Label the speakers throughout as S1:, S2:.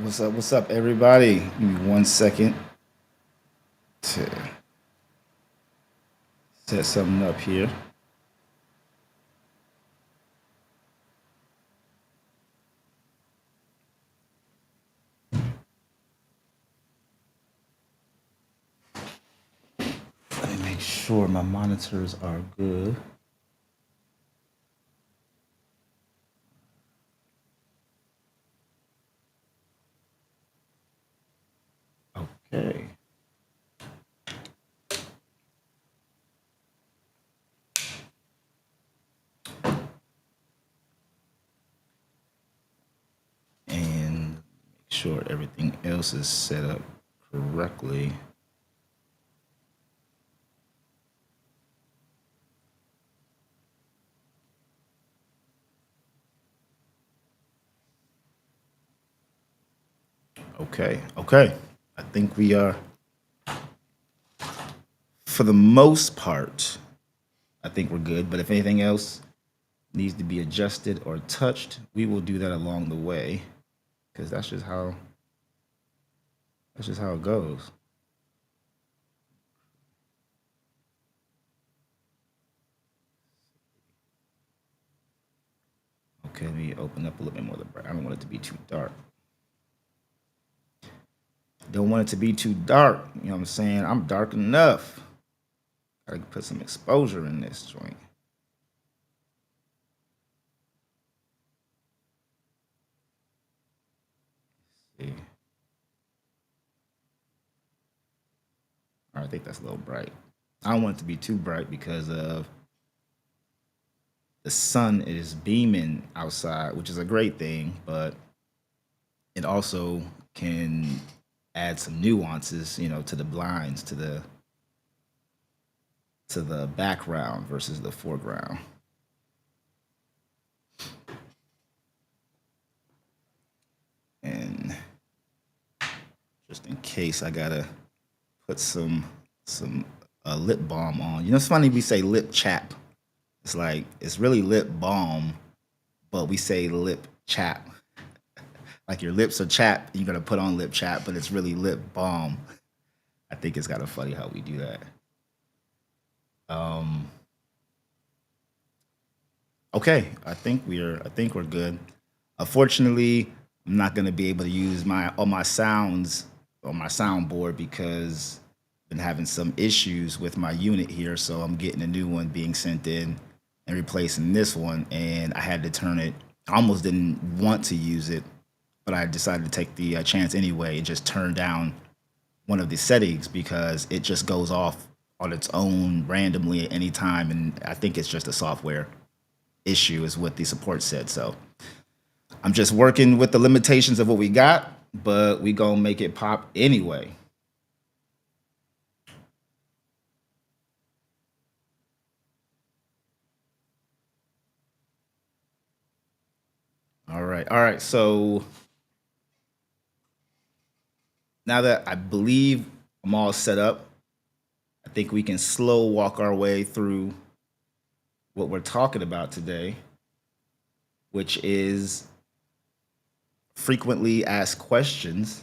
S1: What's up, everybody? Give me 1 second to set something up here. Let me make sure my monitors are good. Okay. And make sure everything else is set up correctly. Okay. I think we are, for the most part, I think we're good. But if anything else needs to be adjusted or touched, we will do that along the way because that's just how it goes. Okay, let me open up a little bit more. I don't want it to be too dark. Don't want it to be too dark. You know what I'm saying? I'm dark enough. Gotta put some exposure in this joint. See. All right, I think that's a little bright. I don't want it to be too bright because of the sun is beaming outside, which is a great thing, but it also can add some nuances, to the blinds, to the background versus the foreground. And just in case, I gotta put some lip balm on. It's funny we say lip chap. It's like it's really lip balm, but we say lip chap. Like your lips are chapped, you're gonna put on lip chap, but it's really lip balm. I think it's kind of funny how we do that. Um, okay, I think we're good. Unfortunately, I'm not gonna be able to use my all my sounds on my soundboard because I've been having some issues with my unit here, so I'm getting a new one being sent in and replacing this one, and I had to turn it. I almost didn't want to use it, but I decided to take the chance anyway and just turn down one of the settings because it just goes off on its own randomly at any time, and I think it's just a software issue, is what the support said. So I'm just working with the limitations of what we got, but we gonna make it pop anyway. All right. So now that I believe I'm all set up, I think we can slow walk our way through what we're talking about today, which is frequently asked questions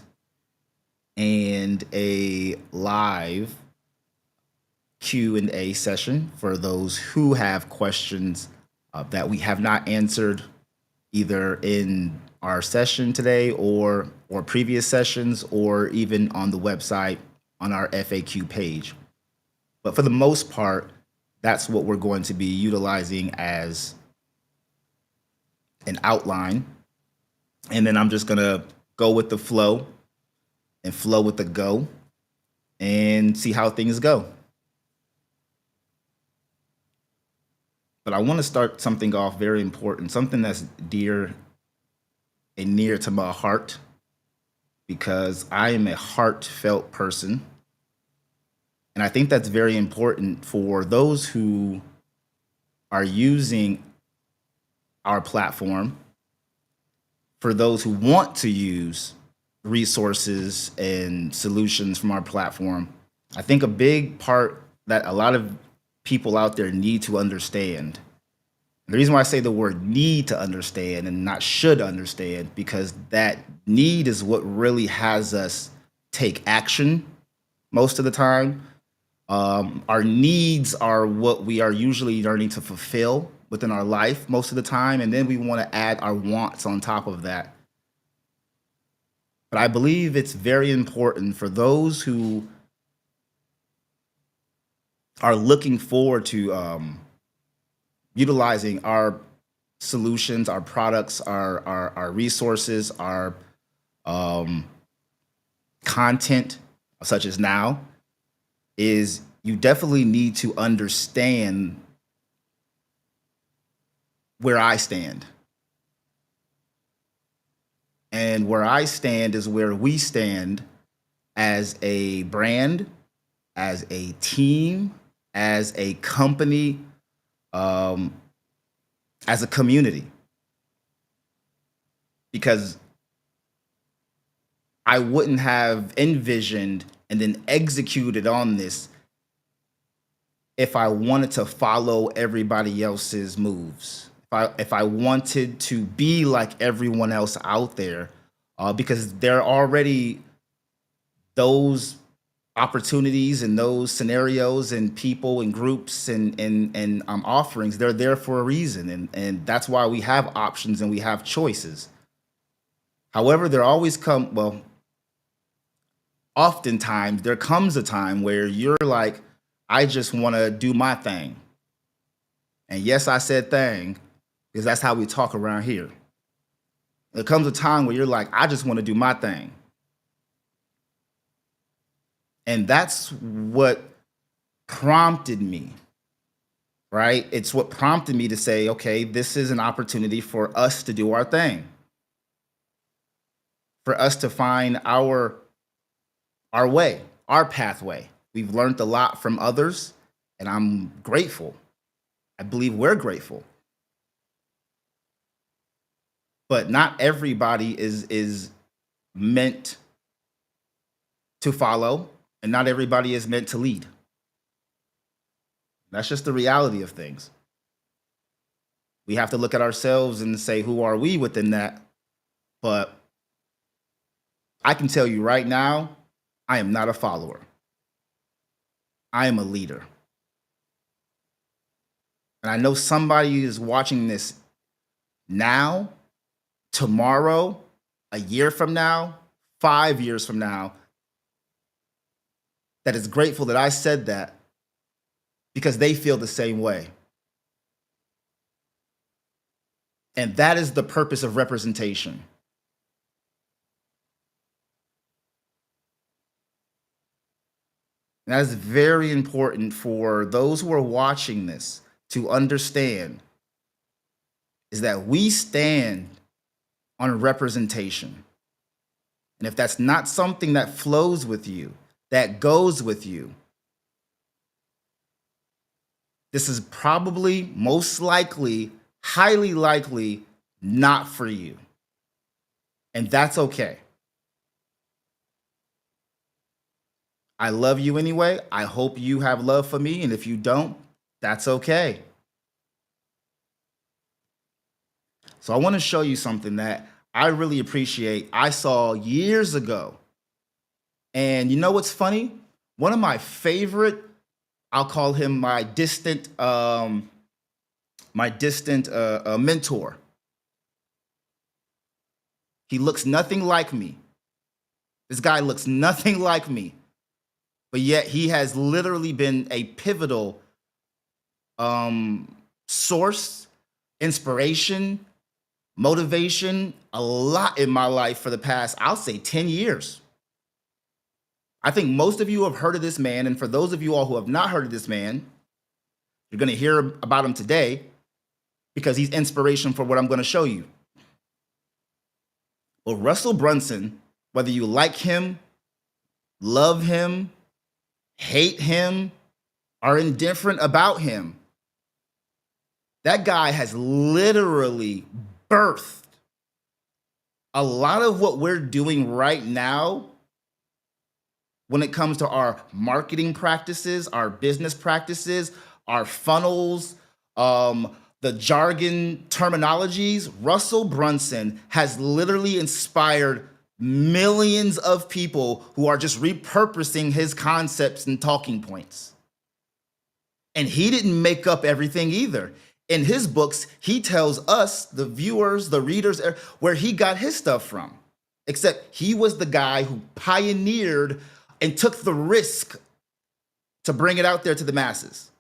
S1: and a live Q&A session for those who have questions that we have not answered either in our session today or previous sessions or even on the website on our FAQ page. But for the most part, that's what we're going to be utilizing as an outline. And then I'm just going to go with the flow and flow with the go and see how things go. But I want to start something off very important, something that's dear and near to my heart because I am a heartfelt person. And I think that's very important for those who are using our platform, for those who want to use resources and solutions from our platform. I think a big part that a lot of people out there need to understand The reason why I say the word need to understand and not should understand, because that need is what really has us take action most of the time. Our needs are what we are usually learning to fulfill within our life most of the time, and then we want to add our wants on top of that. But I believe it's very important for those who are looking forward to utilizing our solutions, our products, our resources, our um, content, such as now, is you definitely need to understand where I stand. And where I stand is where we stand as a brand, as a team, as a company, um, as a community. Because I wouldn't have envisioned and then executed on this if I wanted to follow everybody else's moves. If I wanted to be like everyone else out there, because there are already those opportunities and those scenarios and people and groups and offerings. They're there for a reason, and that's why we have options and we have choices. However, there always come well, oftentimes there comes a time where you're like, I just want to do my thing. And yes, I said thing because that's how we talk around here. There comes a time where you're like, I just want to do my thing. And that's what prompted me, right? It's what prompted me to say, okay, this is an opportunity for us to do our thing, for us to find our way, our pathway. We've learned a lot from others, and I'm grateful. I believe we're grateful. But not everybody is meant to follow, and not everybody is meant to lead. That's just the reality of things. We have to look at ourselves and say, who are we within that? But I can tell you right now, I am not a follower. I am a leader. And I know somebody is watching this now, tomorrow, a year from now, 5 years from now, that is grateful that I said that because they feel the same way. And that is the purpose of representation. And that is very important for those who are watching this to understand is that we stand on representation. And if that's not something that flows with you, that goes with you, this is probably, most likely, highly likely not for you. And that's okay. I love you anyway. I hope you have love for me. And if you don't, that's okay. So I want to show you something that I really appreciate. I saw years ago. And you know what's funny? One of my favorite, I'll call him my distant mentor. He looks nothing like me. This guy looks nothing like me, but yet he has literally been a pivotal source, inspiration, motivation, a lot in my life for the past, I'll say, 10 years. I think most of you have heard of this man. And for those of you all who have not heard of this man, you're going to hear about him today because he's inspiration for what I'm going to show you. Well, Russell Brunson, whether you like him, love him, hate him, are indifferent about him, that guy has literally birthed a lot of what we're doing right now when it comes to our marketing practices, our business practices, our funnels, the the jargon terminologies, Russell Brunson has literally inspired millions of people who are just repurposing his concepts and talking points. And he didn't make up everything either. In his books, he tells us, the viewers, the readers, where he got his stuff from. Except he was the guy who pioneered and took the risk to bring it out there to the masses.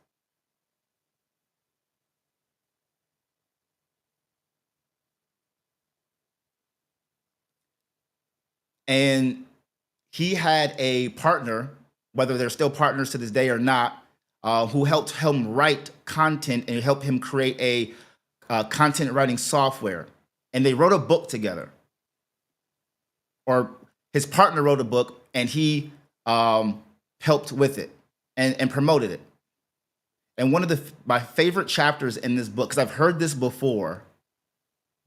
S1: And he had a partner, whether they're still partners to this day or not, who helped him write content and helped him create a content writing software. And they wrote a book together. Or his partner wrote a book and he helped with it and promoted it. And one of my favorite chapters in this book, because I've heard this before,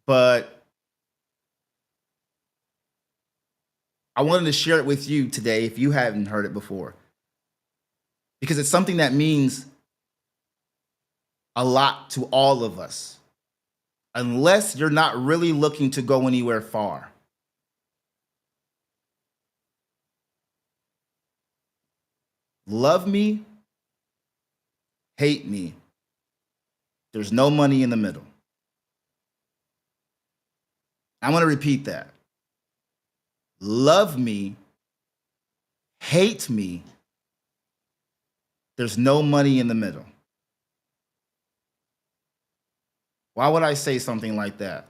S1: but I wanted to share it with you today if you haven't heard it before, because it's something that means a lot to all of us, unless you're not really looking to go anywhere far. Love me, hate me. There's no money in the middle. I'm going to repeat that. Love me, hate me. There's no money in the middle. Why would I say something like that?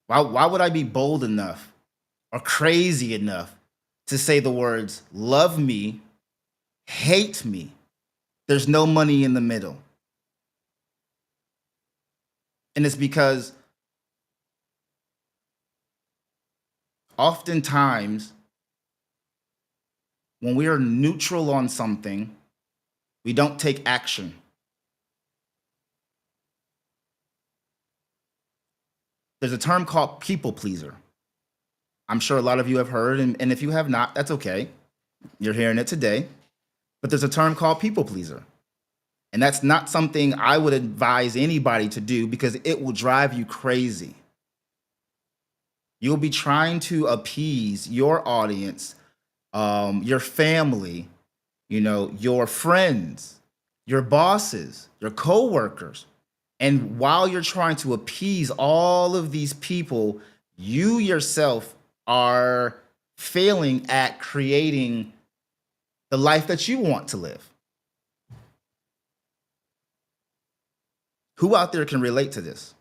S1: Why would I be bold enough or crazy enough to say the words, love me, hate me? There's no money in the middle. And it's because oftentimes when we are neutral on something, we don't take action. There's a term called people pleaser. I'm sure a lot of you have heard, and if you have not, that's okay. You're hearing it today. But there's a term called people pleaser. And that's not something I would advise anybody to do because it will drive you crazy. You'll be trying to appease your audience, your family, your friends, your bosses, your coworkers. And while you're trying to appease all of these people, you yourself are failing at creating the life that you want to live. Who out there can relate to this?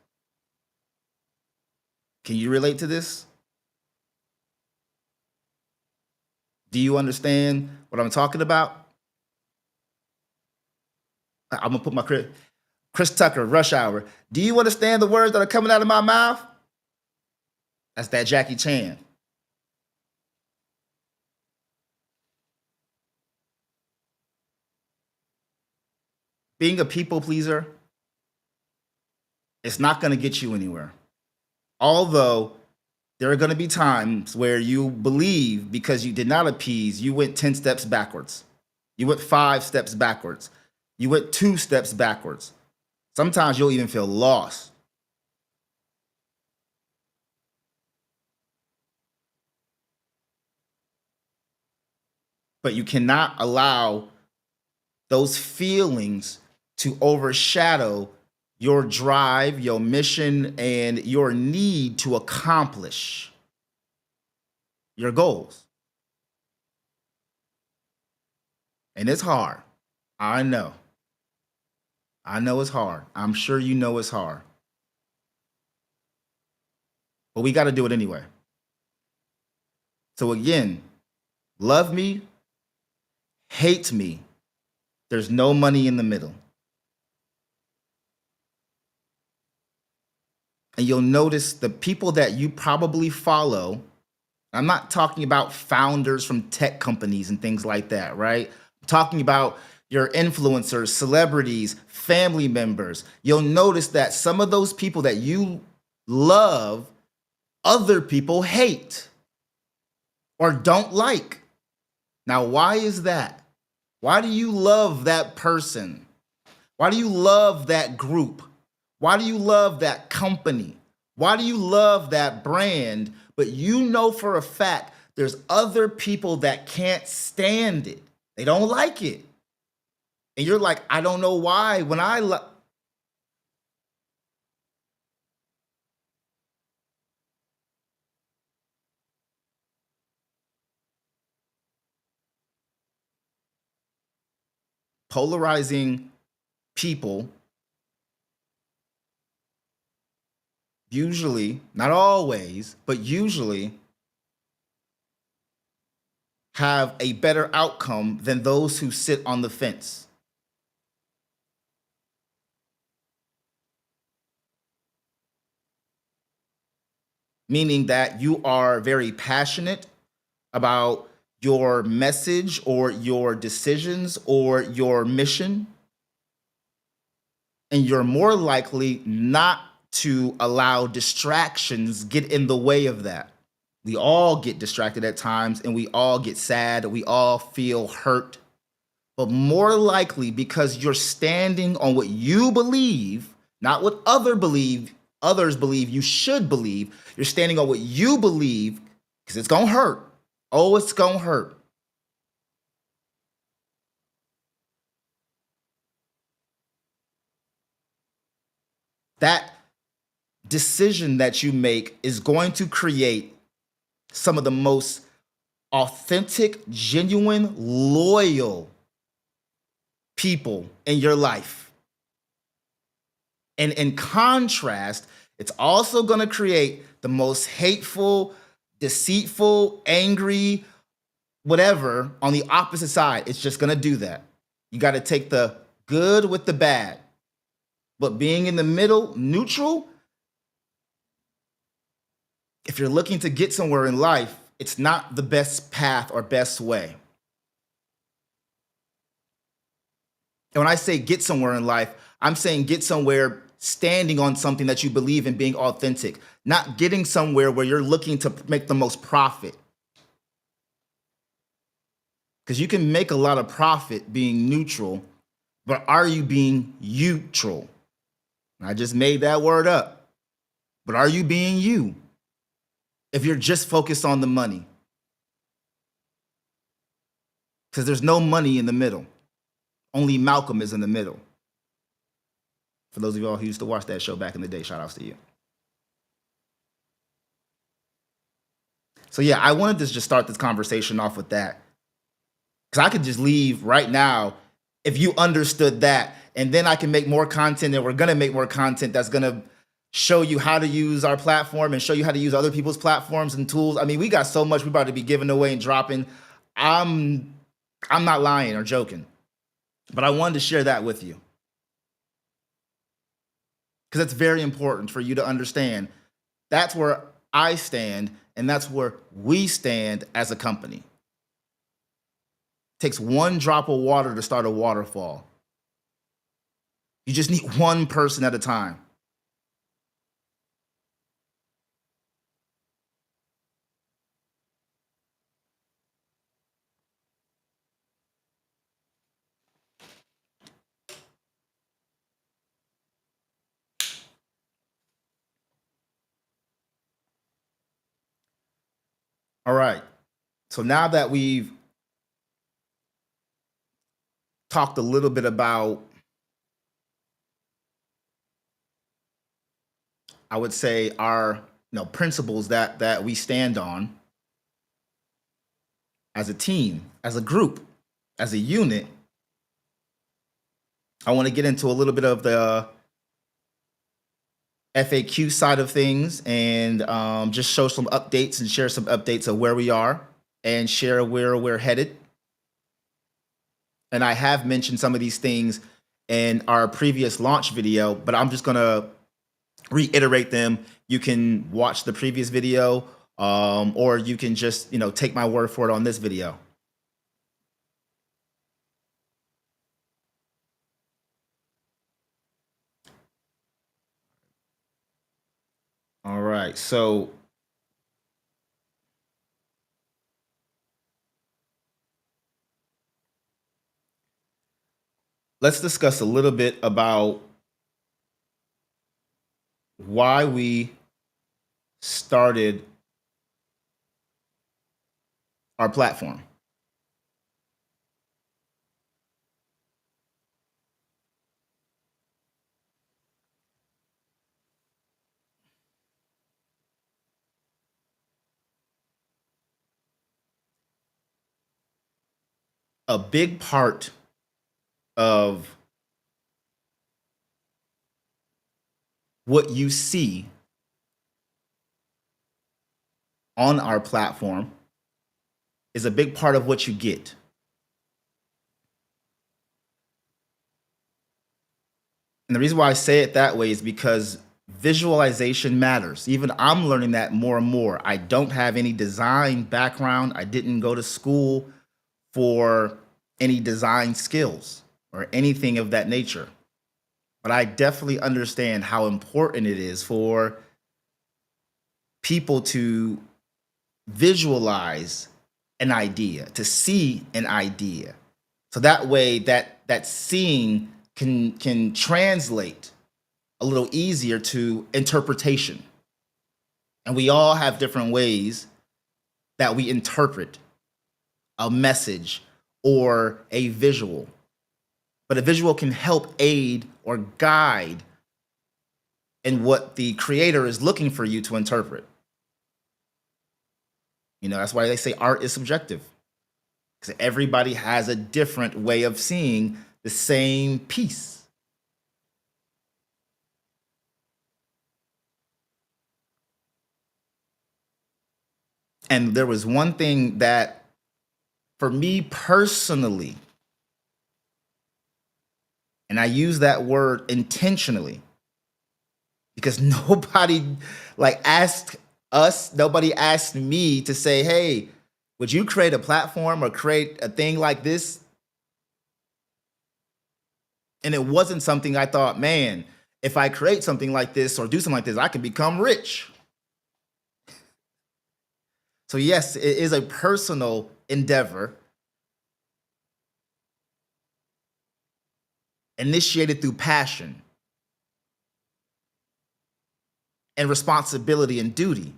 S1: Can you relate to this? Do you understand what I'm talking about? I'm gonna put my Chris Tucker, Rush Hour. Do you understand the words that are coming out of my mouth? That's that Jackie Chan. Being a people pleaser, it's not gonna get you anywhere. Although there are going to be times where you believe because you did not appease, you went 10 steps backwards. You went 5 steps backwards. You went 2 steps backwards. Sometimes you'll even feel lost. But you cannot allow those feelings to overshadow your drive, your mission, and your need to accomplish your goals. And it's hard. I know. I know it's hard. I'm sure you know it's hard. But we got to do it anyway. So again, love me, hate me. There's no money in the middle. And you'll notice the people that you probably follow. I'm not talking about founders from tech companies and things like that, right? I'm talking about your influencers, celebrities, family members. You'll notice that some of those people that you love, other people hate or don't like. Now, why is that? Why do you love that person? Why do you love that group? Why do you love that company? Why do you love that brand? But you know for a fact there's other people that can't stand it. They don't like it. And you're like, I don't know why. When I polarizing people usually, not always, but usually have a better outcome than those who sit on the fence. Meaning that you are very passionate about your message or your decisions or your mission, and you're more likely not to allow distractions get in the way of that. We all get distracted at times and we all get sad, we all feel hurt, but more likely because you're standing on what you believe, not what others believe you should believe. You're standing on what you believe because it's gonna hurt. Oh, it's gonna hurt. That decision that you make is going to create some of the most authentic, genuine, loyal people in your life. And in contrast, it's also going to create the most hateful, deceitful, angry, whatever on the opposite side. It's just going to do that. You got to take the good with the bad. But being in the middle, neutral, if you're looking to get somewhere in life, it's not the best path or best way. And when I say get somewhere in life, I'm saying get somewhere standing on something that you believe in, being authentic, not getting somewhere where you're looking to make the most profit. Because you can make a lot of profit being neutral, but are you being neutral? I just made that word up. But are you being you? If you're just focused on the money, because there's no money in the middle. Only Malcolm is in the middle. For those of y'all who used to watch that show back in the day, shout outs to you. So yeah, I wanted to just start this conversation off with that. Because I could just leave right now if you understood that. And then I can make more content, and we're gonna make more content that's gonna show you how to use our platform and show you how to use other people's platforms and tools. I mean, we got so much we're about to be giving away and dropping. I'm I'm not lying or joking, but I wanted to share that with you because it's very important for you to understand. That's where I stand, and that's where we stand as a company. It takes one drop of water to start a waterfall. You just need one person at a time. All right. So now that we've talked a little bit about, I would say, our principles that we stand on as a team, as a group, as a unit, I want to get into a little bit of the FAQ side of things and just show some updates and share some updates of where we are and share where we're headed. And I have mentioned some of these things in our previous launch video, but I'm just going to reiterate them. You can watch the previous video, or you can just take my word for it on this video. All right, so let's discuss a little bit about why we started our platform. A big part of what you see on our platform is a big part of what you get. And the reason why I say it that way is because visualization matters. Even I'm learning that more and more. I don't have any design background. I didn't go to school for any design skills or anything of that nature. But I definitely understand how important it is for people to visualize an idea, to see an idea. So that way that seeing can translate a little easier to interpretation. And we all have different ways that we interpret a message or a visual. But a visual can help aid or guide in what the creator is looking for you to interpret. You know, that's why they say art is subjective, because everybody has a different way of seeing the same piece. And there was one thing that, for me personally, and I use that word intentionally because nobody asked us, nobody asked me to say, hey, would you create a platform or create a thing like this? And it wasn't something I thought, man, if I create something like this or do something like this, I can become rich. So yes, it is a personal endeavor initiated through passion and responsibility and duty.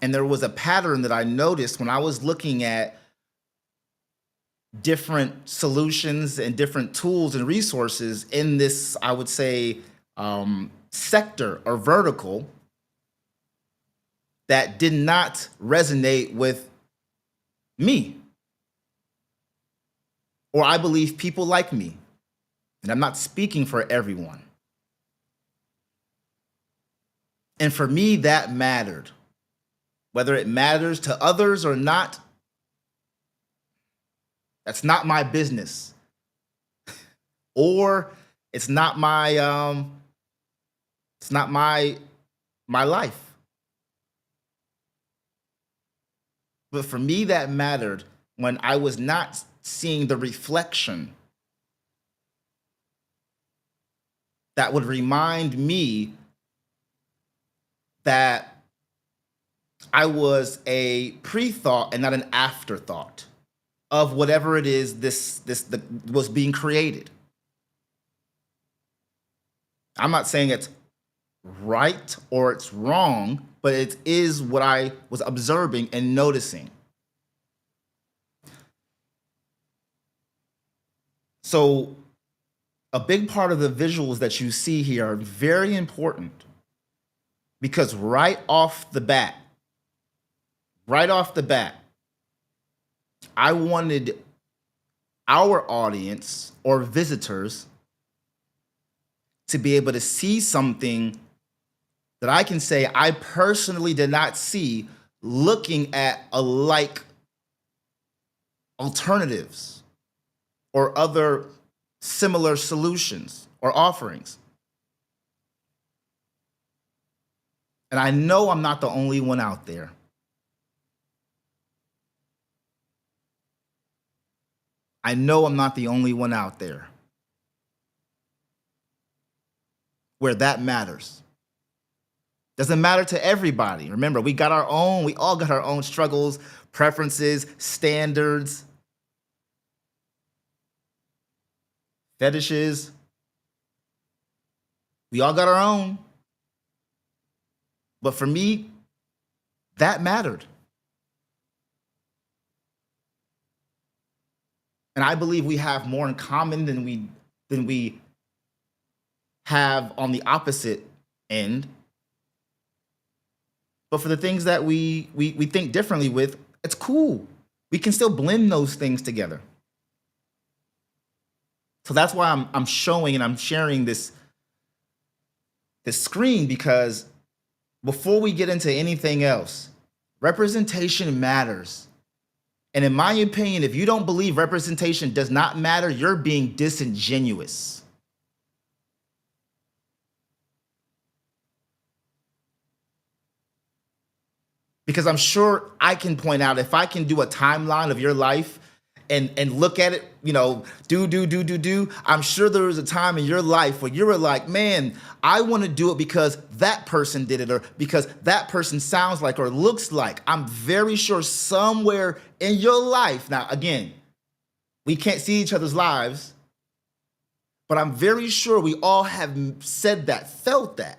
S1: And there was a pattern that I noticed when I was looking at different solutions and different tools and resources in this, I would say, sector or vertical that did not resonate with me. Or I believe people like me. And I'm not speaking for everyone. And for me, that mattered. Whether it matters to others or not, that's not my business. Or it's not my my life. But for me, that mattered when I was not seeing the reflection that would remind me that I was a pre-thought and not an afterthought of whatever it is that was being created. I'm not saying it's right or it's wrong, but it is what I was observing and noticing. So a big part of the visuals that you see here are very important because right off the bat, I wanted our audience or visitors to be able to see something that I can say I personally did not see looking at alike alternatives or other similar solutions or offerings. And I know I'm not the only one out there. I know I'm not the only one out there where that matters. Doesn't matter to everybody. Remember, we all got our own struggles, preferences, standards. fetishes. We all got our own. But for me, that mattered. And I believe we have more in common than we have on the opposite end. But for the things that we think differently with, it's cool. We can still blend those things together. So that's why I'm showing and I'm sharing this screen, because before we get into anything else, representation matters. And in my opinion, if you don't believe representation does not matter, you're being disingenuous. Because I'm sure I can point out, if I can do a timeline of your life and look at it, do. I'm sure there was a time in your life where you were like, man, I want to do it because that person did it, or because that person sounds like or looks like. I'm very sure somewhere in your life. Now, again, we can't see each other's lives, but I'm very sure we all have said that, felt that.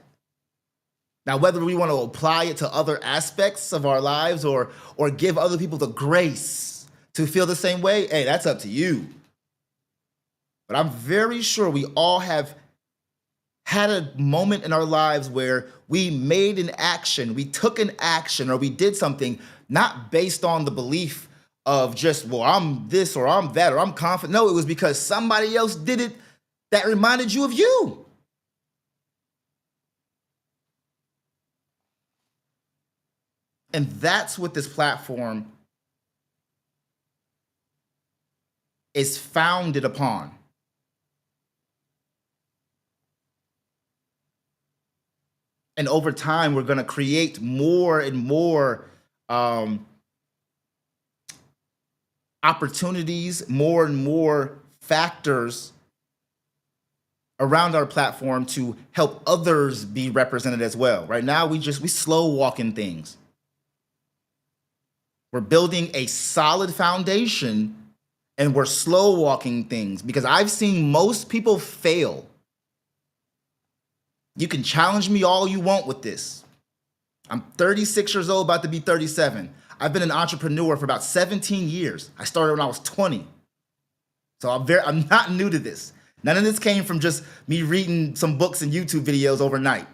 S1: Now, whether we want to apply it to other aspects of our lives or give other people the grace to feel the same way, hey, that's up to you. But I'm very sure we all have had a moment in our lives where we made an action, we took an action, or we did something not based on the belief of just, well, I'm this or I'm that or I'm confident. No, it was because somebody else did it that reminded you of you. And that's what this platform is founded upon. And over time, we're going to create more and more opportunities, more and more factors around our platform to help others be represented as well. Right now, we slow walking things. We're building a solid foundation and we're slow walking things, because I've seen most people fail. You can challenge me all you want with this. I'm 36 years old, about to be 37. I've been an entrepreneur for about 17 years. I started when I was 20. So I'm not new to this. None of this came from just me reading some books and YouTube videos overnight.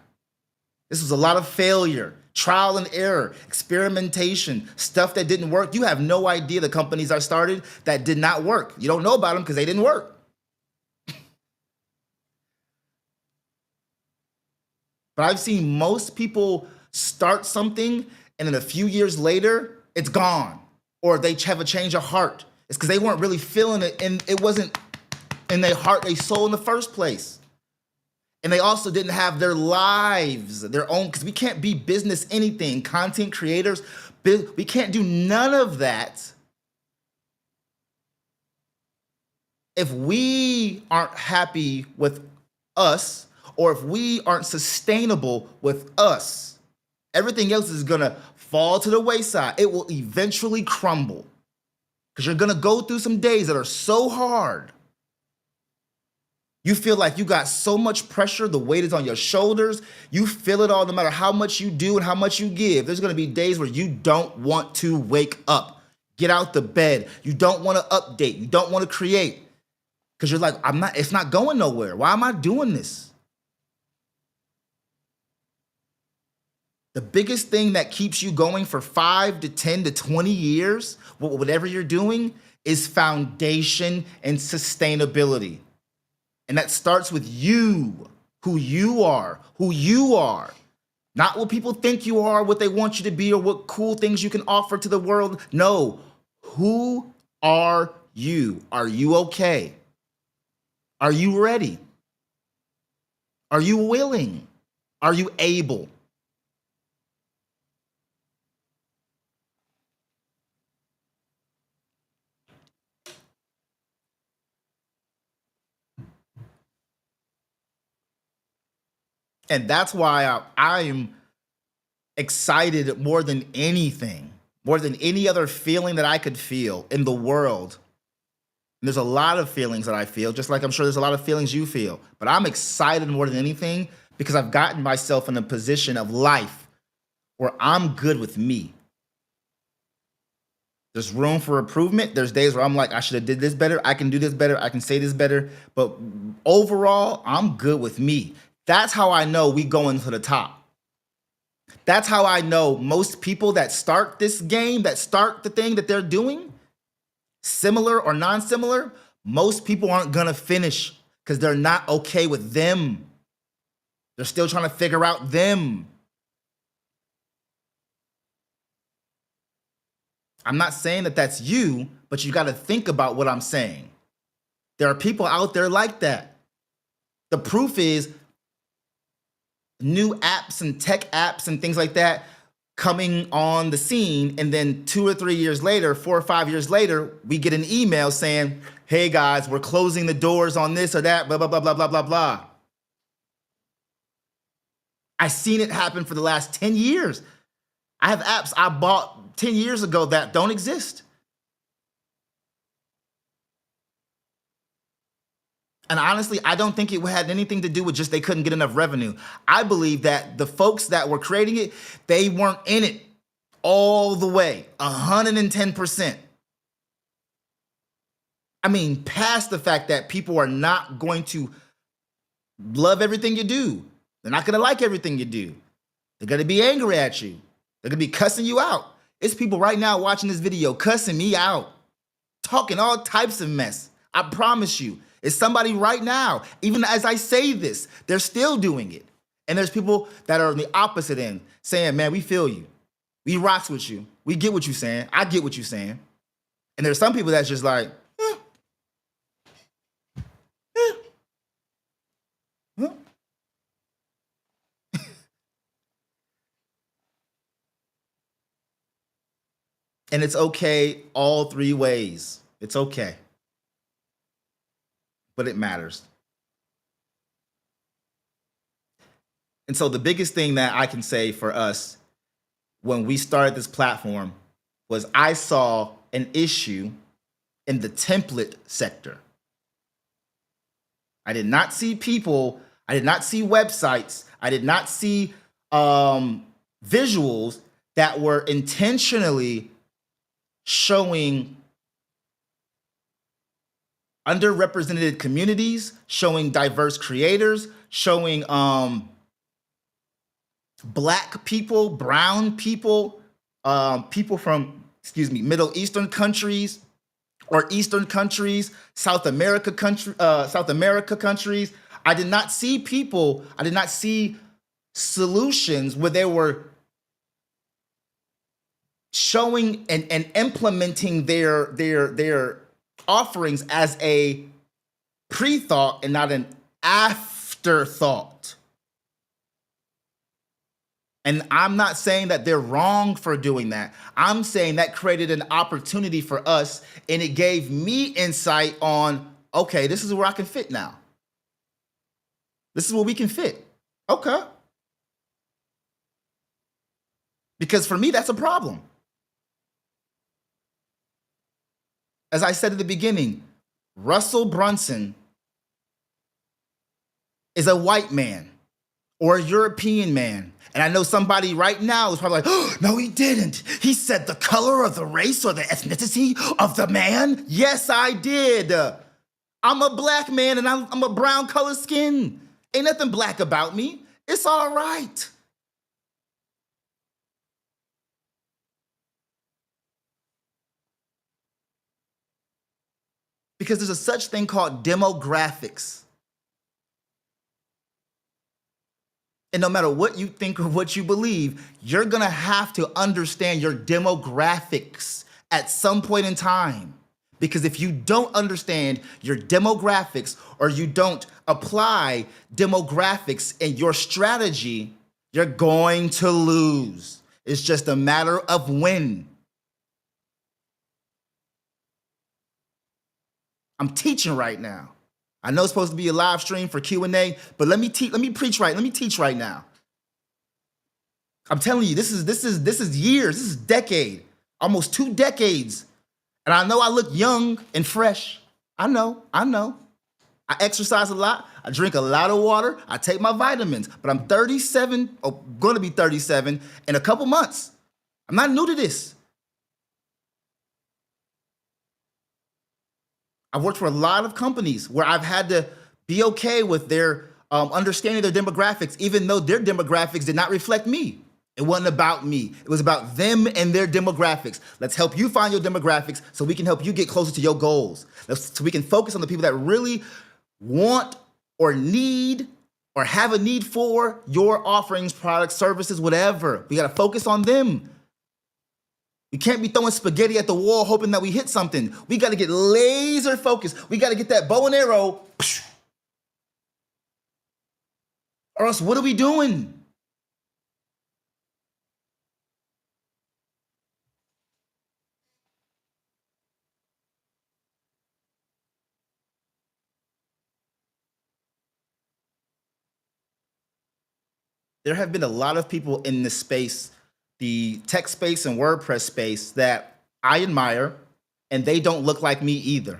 S1: This was a lot of failure, trial and error, experimentation, stuff that didn't work. You have no idea the companies I started that did not work. You don't know about them because they didn't work. But I've seen most people start something and then a few years later, it's gone. Or they have a change of heart. It's because they weren't really feeling it and it wasn't in their heart, their soul in the first place. And they also didn't have their lives, their own, because we can't be business anything, content creators, we can't do none of that if we aren't happy with us, or if we aren't sustainable with us. Everything else is gonna fall to the wayside. It will eventually crumble, because you're gonna go through some days that are so hard. You feel like you got so much pressure, the weight is on your shoulders. You feel it all no matter how much you do and how much you give. There's gonna be days where you don't want to wake up, get out the bed. You don't wanna update, you don't wanna create. Because you're like, it's not going nowhere. Why am I doing this? The biggest thing that keeps you going for 5 to 10 to 20 years, whatever you're doing, is foundation and sustainability. And that starts with you, who you are. Not what people think you are, what they want you to be, or what cool things you can offer to the world. No, who are you? Are you okay? Are you ready? Are you willing? Are you able? And that's why I am excited more than anything, more than any other feeling that I could feel in the world. And there's a lot of feelings that I feel, just like I'm sure there's a lot of feelings you feel. But I'm excited more than anything because I've gotten myself in a position of life where I'm good with me. There's room for improvement. There's days where I'm like, I should have did this better. I can do this better. I can say this better. But overall, I'm good with me. That's how I know we going to the top. That's how I know most people that start this game, that start the thing that they're doing, similar or non-similar, most people aren't gonna finish because they're not okay with them. They're still trying to figure out them. I'm not saying that that's you, but you got to think about what I'm saying. There are people out there like that. The proof is new apps and tech apps and things like that coming on the scene. And then 2 or 3 years later, 4 or 5 years later, we get an email saying, hey guys, we're closing the doors on this or that, blah, blah, blah, blah, blah, blah, blah. I've seen it happen for the last 10 years. I have apps I bought 10 years ago that don't exist. And honestly, I don't think it had anything to do with just they couldn't get enough revenue. I believe that the folks that were creating it, they weren't in it all the way, 110%. I mean, past the fact that people are not going to love everything you do. They're not going to like everything you do. They're going to be angry at you. They're going to be cussing you out. It's people right now watching this video cussing me out, talking all types of mess. I promise you. It's somebody right now, even as I say this, they're still doing it. And there's people that are on the opposite end saying, man, we feel you. We rocks with you. We get what you're saying. I get what you're saying. And there's some people that's just like, And it's okay all 3 ways. It's okay. But it matters. And so the biggest thing that I can say for us when we started this platform was I saw an issue in the template sector. I did not see people, I did not see websites, I did not see visuals that were intentionally showing underrepresented communities, showing diverse creators, showing Black people, brown people, people from, Middle Eastern countries or Eastern countries, South America countries. I did not see people, I did not see solutions where they were showing and implementing their offerings as a pre-thought and not an afterthought. And I'm not saying that they're wrong for doing that. I'm saying that created an opportunity for us, and it gave me insight on, okay, this is where I can fit now. This is where we can fit. Okay. Because for me, that's a problem. As I said at the beginning, Russell Brunson is a white man or a European man. And I know somebody right now is probably like, oh, no, he didn't. He said the color of the race or the ethnicity of the man. Yes, I did. I'm a Black man and I'm a brown colored skin. Ain't nothing Black about me. It's all right. Because there's a such thing called demographics. And no matter what you think or what you believe, you're gonna have to understand your demographics at some point in time. Because if you don't understand your demographics or you don't apply demographics in your strategy, you're going to lose. It's just a matter of when. I'm teaching right now. I know it's supposed to be a live stream for Q&A, but let me teach right now. I'm telling you, this is years, this is decade, almost 2 decades. And I know I look young and fresh, I know. I exercise a lot. I drink a lot of water. I take my vitamins, but I'm 37, or going to be 37 in a couple months. I'm not new to this. I've worked for a lot of companies where I've had to be okay with their understanding their demographics, even though their demographics did not reflect me. It wasn't about me. It was about them and their demographics. Let's help you find your demographics so we can help you get closer to your goals. So we can focus on the people that really want or need or have a need for your offerings, products, services, whatever. We got to focus on them. We can't be throwing spaghetti at the wall hoping that we hit something. We got to get laser focused. We got to get that bow and arrow. Or else what are we doing? There have been a lot of people in this space, the tech space and WordPress space, that I admire, and they don't look like me either.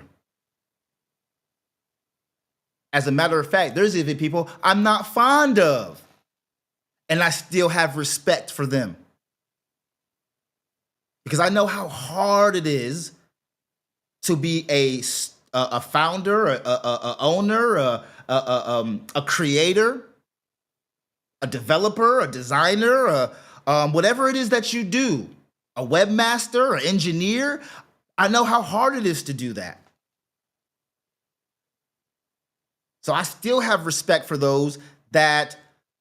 S1: As a matter of fact, there's even people I'm not fond of, and I still have respect for them because I know how hard it is to be a founder, a owner, a creator, a developer, a designer, whatever it is that you do, a webmaster, an engineer. I know how hard it is to do that. So I still have respect for those that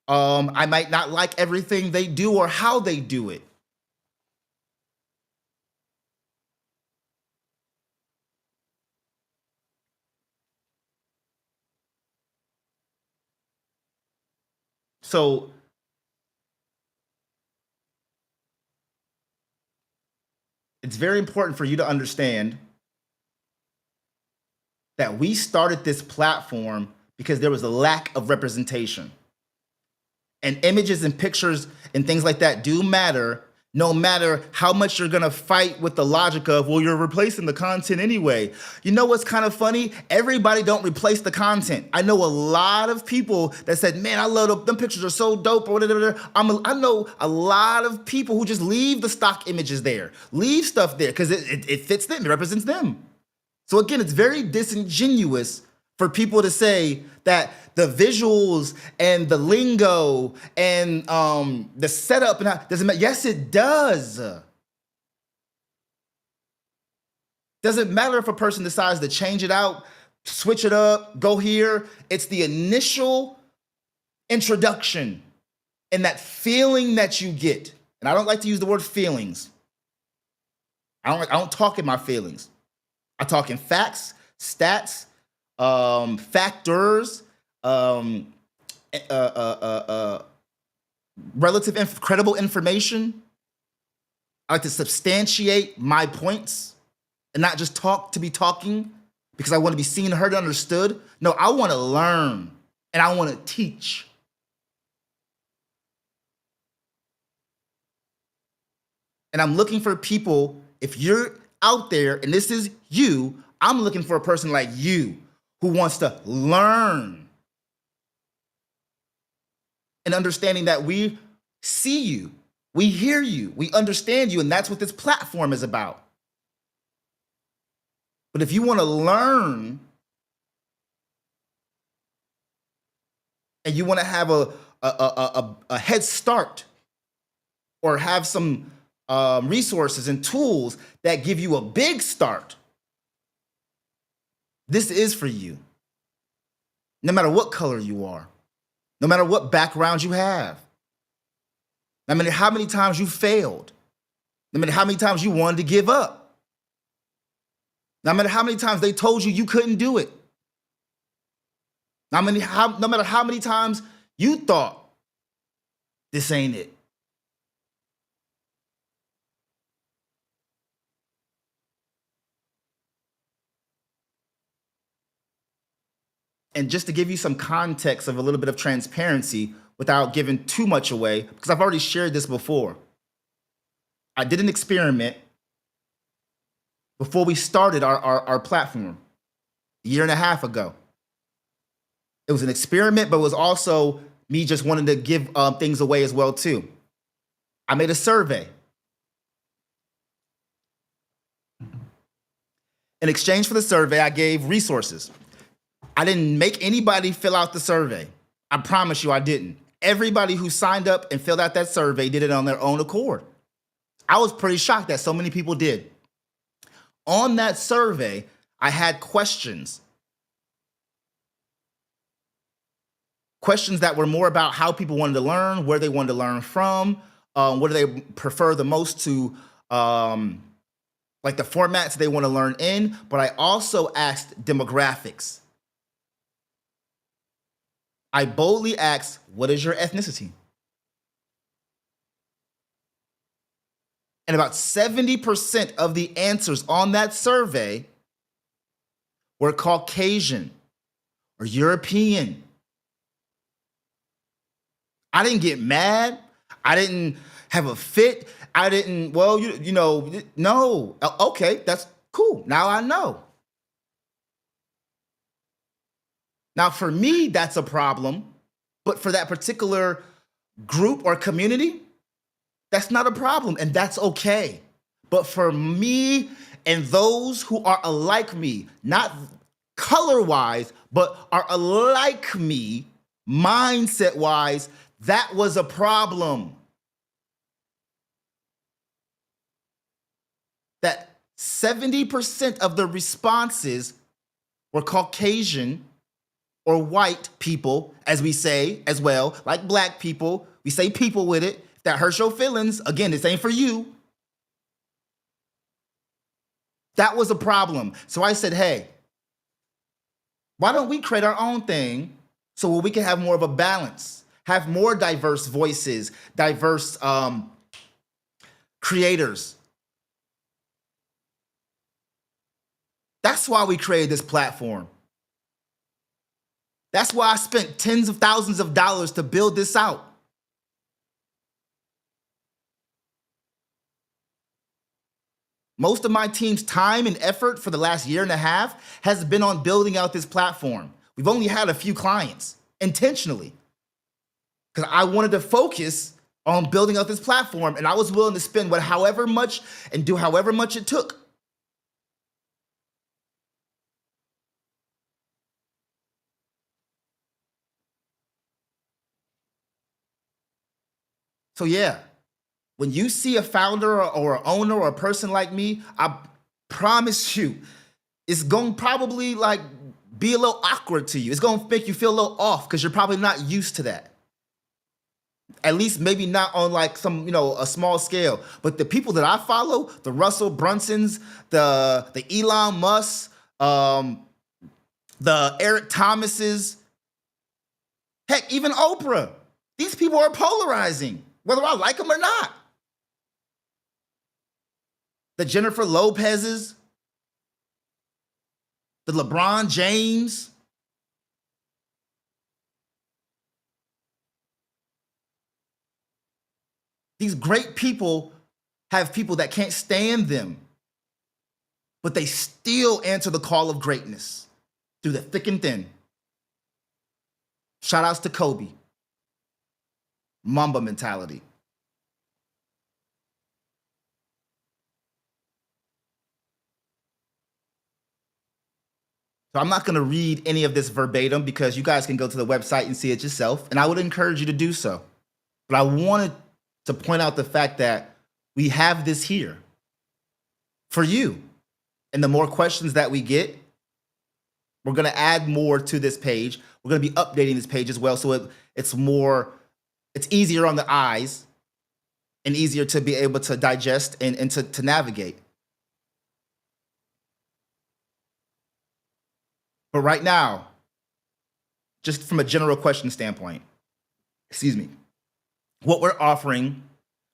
S1: I might not like everything they do or how they do it. So it's very important for you to understand that we started this platform because there was a lack of representation. And images and pictures and things like that do matter, no matter how much you're gonna fight with the logic of, well, you're replacing the content anyway. You know what's kind of funny? Everybody don't replace the content. I know a lot of people that said, man, I love them pictures are so dope or whatever. I know a lot of people who just leave the stock images there, leave stuff there because it fits them, it represents them. So again, it's very disingenuous for people to say that the visuals and the lingo and the setup and how, doesn't matter. Yes, it does. Doesn't matter if a person decides to change it out, switch it up, go here. It's the initial introduction and that feeling that you get. And I don't like to use the word feelings. I don't talk in my feelings. I talk in facts, stats, factors, credible information. I like to substantiate my points and not just talk to be talking because I want to be seen, heard, and understood. No, I want to learn and I want to teach. And I'm looking for people, if you're out there and this is you, I'm looking for a person like you who wants to learn and understanding that we see you, we hear you, we understand you, and that's what this platform is about. But if you want to learn and you want to have a head start or have some resources and tools that give you a big start, this is for you. No matter what color you are, no matter what background you have, no matter how many times you failed, no matter how many times you wanted to give up, no matter how many times they told you you couldn't do it, no matter how many times you thought this ain't it. And just to give you some context of a little bit of transparency without giving too much away, because I've already shared this before. I did an experiment before we started our platform. a year and a half ago. It was an experiment, but it was also me just wanting to give things away as well too. I made a survey. In exchange for the survey, I gave resources. I didn't make anybody fill out the survey. I promise you I didn't. Everybody who signed up and filled out that survey did it on their own accord. I was pretty shocked that so many people did. On that survey, I had questions. Questions that were more about how people wanted to learn, where they wanted to learn from, what do they prefer the most to, like the formats they want to learn in. But I also asked demographics. I boldly asked, what is your ethnicity? And about 70% of the answers on that survey were Caucasian or European. I didn't get mad. I didn't have a fit. I didn't, well, no. Okay, that's cool. Now I know. Now, for me, that's a problem. But for that particular group or community, that's not a problem. And that's okay. But for me and those who are alike me, not color-wise, but are alike me, mindset-wise, that was a problem. That 70% of the responses were Caucasian or white people, as we say as well, like black people. We say people with it. If that hurts your feelings, again, this ain't for you. That was a problem. So I said, hey, why don't we create our own thing so we can have more of a balance, have more diverse voices, diverse creators. That's why we created this platform. That's why I spent tens of thousands of dollars to build this out. Most of my team's time and effort for the last year and a half has been on building out this platform. We've only had a few clients, intentionally, because I wanted to focus on building out this platform, and I was willing to spend however much and do however much it took. So yeah, when you see a founder or an owner or a person like me, I promise you, it's going to probably be a little awkward to you. It's going to make you feel a little off because you're probably not used to that. At least maybe not on some, a small scale. But the people that I follow, the Russell Brunsons, the Elon Musk, the Eric Thomases, heck, even Oprah. These people are polarizing, whether I like them or not. The Jennifer Lopez's, the LeBron James. These great people have people that can't stand them, but they still answer the call of greatness through the thick and thin. Shout outs to Kobe. Mamba mentality. So I'm not going to read any of this verbatim because you guys can go to the website and see it yourself, and I would encourage you to do so. But I wanted to point out the fact that we have this here for you. And the more questions that we get, we're going to add more to this page. We're going to be updating this page as well, so it's easier on the eyes and easier to be able to digest and to navigate. But right now, just from a general question standpoint, what we're offering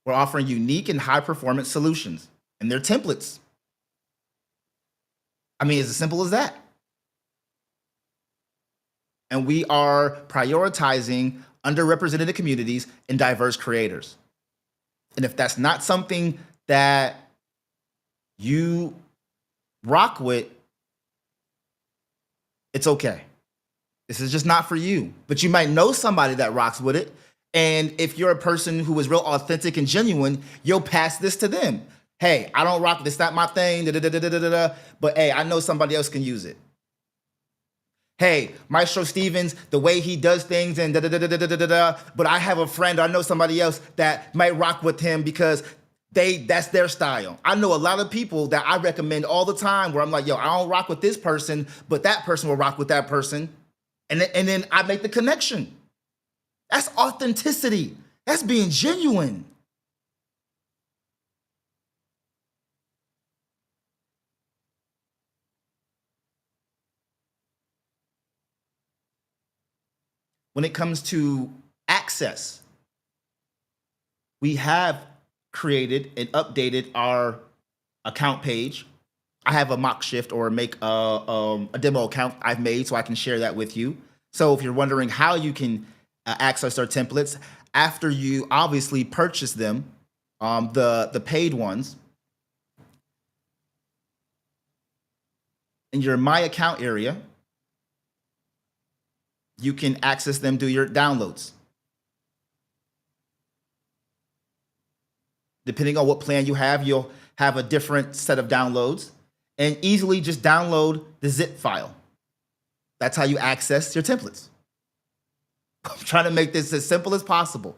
S1: unique and high performance solutions, and they're templates. I mean, it's as simple as that. And we are prioritizing underrepresented communities and diverse creators. And if that's not something that you rock with, It's okay. This is just not for you. But you might know somebody that rocks with it. And if you're a person who is real authentic and genuine, you'll pass this to them. Hey, I don't rock this, not my thing. Da, da, da, da, da, da, da, but hey, I know somebody else can use it. Hey, Maestro Stevens, the way he does things and da da da da da da da da. But I have a friend, I know somebody else that might rock with him because that's their style. I know a lot of people that I recommend all the time where I'm like, yo, I don't rock with this person, but that person will rock with that person. And then I make the connection. That's authenticity. That's being genuine. When it comes to access, we have created and updated our account page. I have a mock shift or make a demo account I've made so I can share that with you. So if you're wondering how you can access our templates after you obviously purchase them, the paid ones, in your My Account area, you can access them through your downloads. Depending on what plan you have, you'll have a different set of downloads and easily just download the zip file. That's how you access your templates. I'm trying to make this as simple as possible.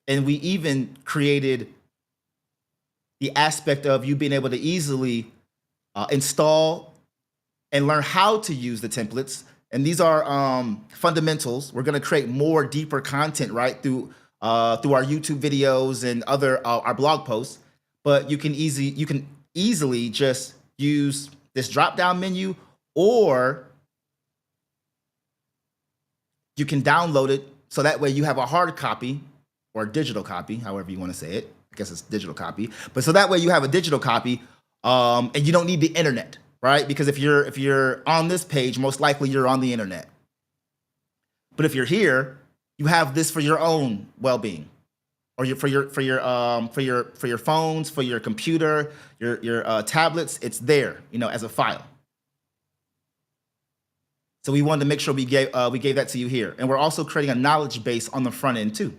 S1: And we even created the aspect of you being able to easily install and learn how to use the templates. And these are fundamentals. We're going to create more deeper content, right, through our YouTube videos and other our blog posts. But you can easily just use this drop down menu, or you can download it so that way you have a hard copy or a digital copy, however you want to say it. I guess it's digital copy. But so that way you have a digital copy, and you don't need the internet, right? Because if you're on this page, most likely you're on the internet. But if you're here, you have this for your own well-being, or for your phones, for your computer, your tablets. It's there, as a file. So we wanted to make sure we gave that to you here, and we're also creating a knowledge base on the front end too.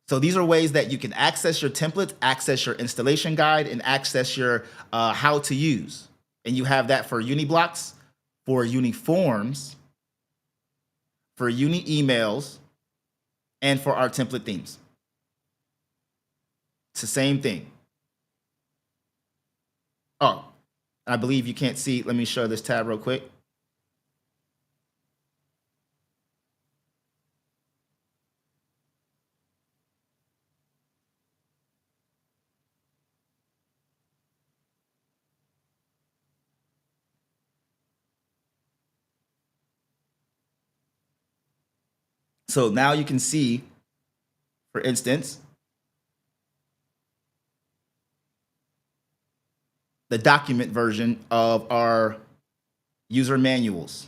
S1: So these are ways that you can access your templates, access your installation guide, and access your how to use. And you have that for uni blocks, for uni forms, for uni emails, and for our template themes. It's the same thing. Oh, I believe you can't see. Let me show this tab real quick. So now you can see, for instance, the document version of our user manuals.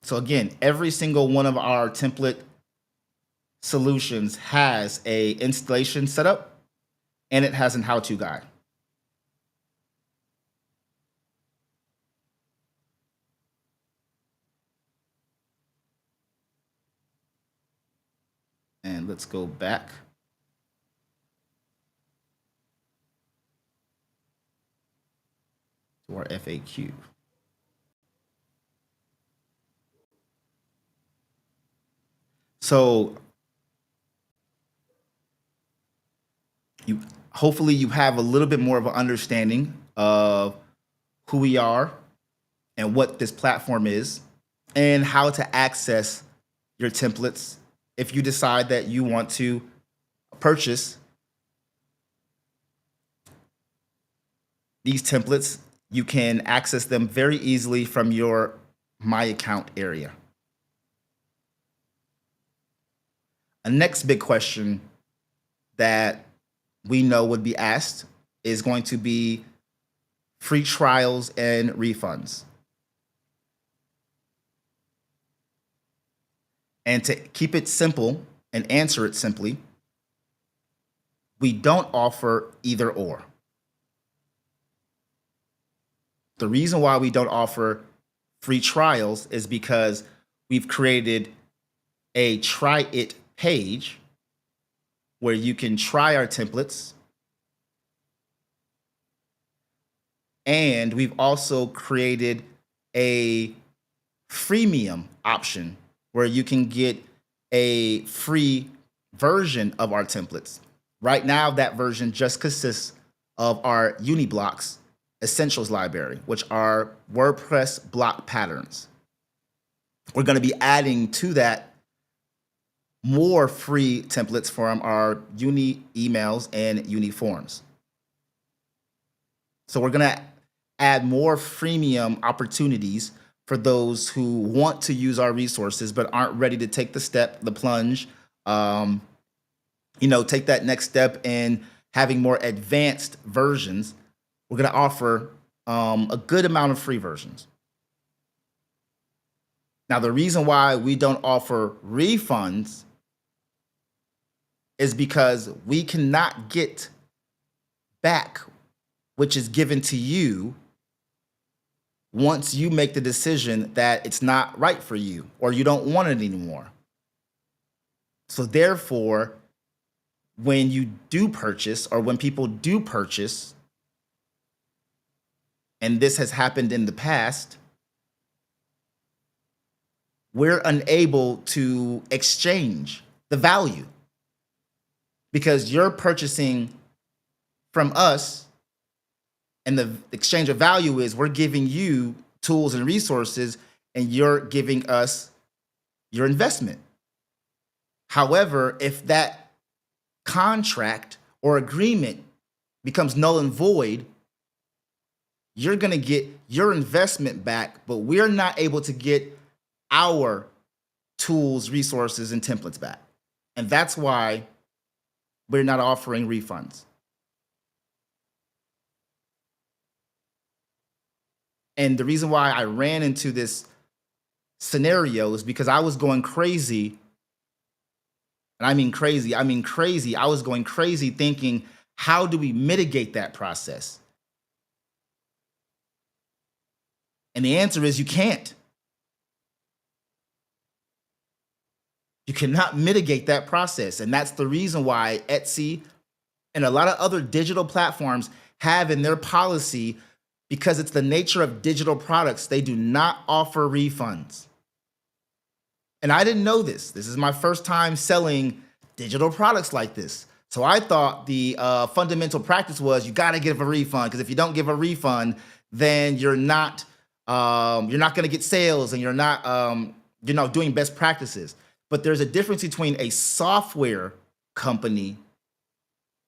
S1: So again, every single one of our template solutions has a installation setup, and it has an how-to guide. And let's go back. To our FAQ. So hopefully you have a little bit more of an understanding of who we are and what this platform is and how to access your templates if you decide that you want to purchase these templates. You can access them very easily from your My Account area. A next big question that we know would be asked is going to be free trials and refunds. And to keep it simple and answer it simply, we don't offer either or. The reason why we don't offer free trials is because we've created a try it page where you can try our templates. And we've also created a freemium option where you can get a free version of our templates. Right now, that version just consists of our Uniblocks Essentials library, which are WordPress block patterns. We're going to be adding to that more free templates from our Uni emails and Uni forms. So we're going to add more freemium opportunities for those who want to use our resources but aren't ready to take the step, the plunge, take that next step in having more advanced versions. We're going to offer a good amount of free versions. Now, the reason why we don't offer refunds is because we cannot get back which is given to you once you make the decision that it's not right for you or you don't want it anymore. So therefore, when you do purchase or when people do purchase, and this has happened in the past, we're unable to exchange the value because you're purchasing from us, and the exchange of value is we're giving you tools and resources and you're giving us your investment. However, if that contract or agreement becomes null and void, you're going to get your investment back, but we're not able to get our tools, resources, and templates back. And that's why we're not offering refunds. And the reason why I ran into this scenario is because I was going crazy. And I mean crazy. I was going crazy thinking, how do we mitigate that process? And the answer is you can't. You cannot mitigate that process. And that's the reason why Etsy and a lot of other digital platforms have in their policy, because it's the nature of digital products, they do not offer refunds. And I didn't know this. This is my first time selling digital products like this. So I thought the fundamental practice was you got to give a refund, because if you don't give a refund, then you're not going to get sales, and you're not doing best practices. But there's a difference between a software company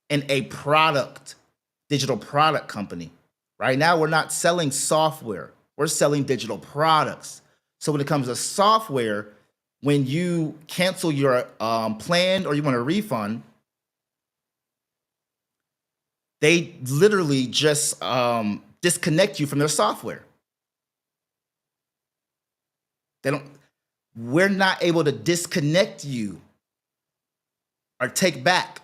S1: and a digital product company. Right now, we're not selling software. We're selling digital products. So when it comes to software, when you cancel your plan or you want a refund, they literally just disconnect you from their software. We're not able to disconnect you or take back.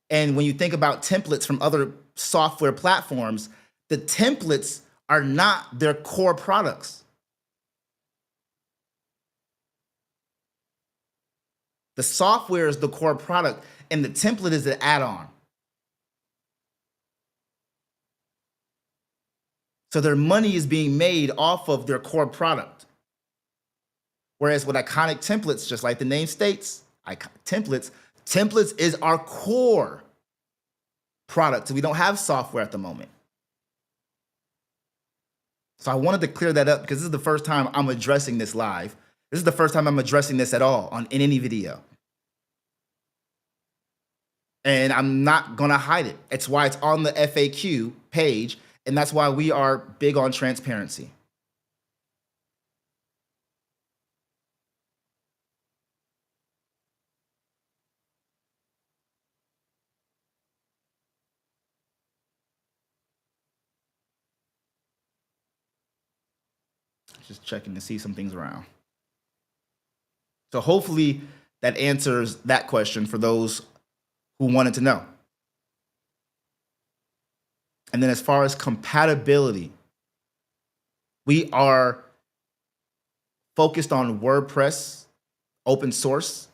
S1: And when you think about templates from other software platforms, the templates are not their core products. The software is the core product, and the template is an add-on. So their money is being made off of their core product. Whereas with iconic templates, just like the name states, templates is our core product. So we don't have software at the moment. So I wanted to clear that up because this is the first time I'm addressing this live. This is the first time I'm addressing this at all in any video. And I'm not going to hide it. It's why it's on the FAQ page, and that's why we are big on transparency. Just checking to see some things around. So hopefully that answers that question for those who wanted to know. And then as far as compatibility, we are focused on WordPress open source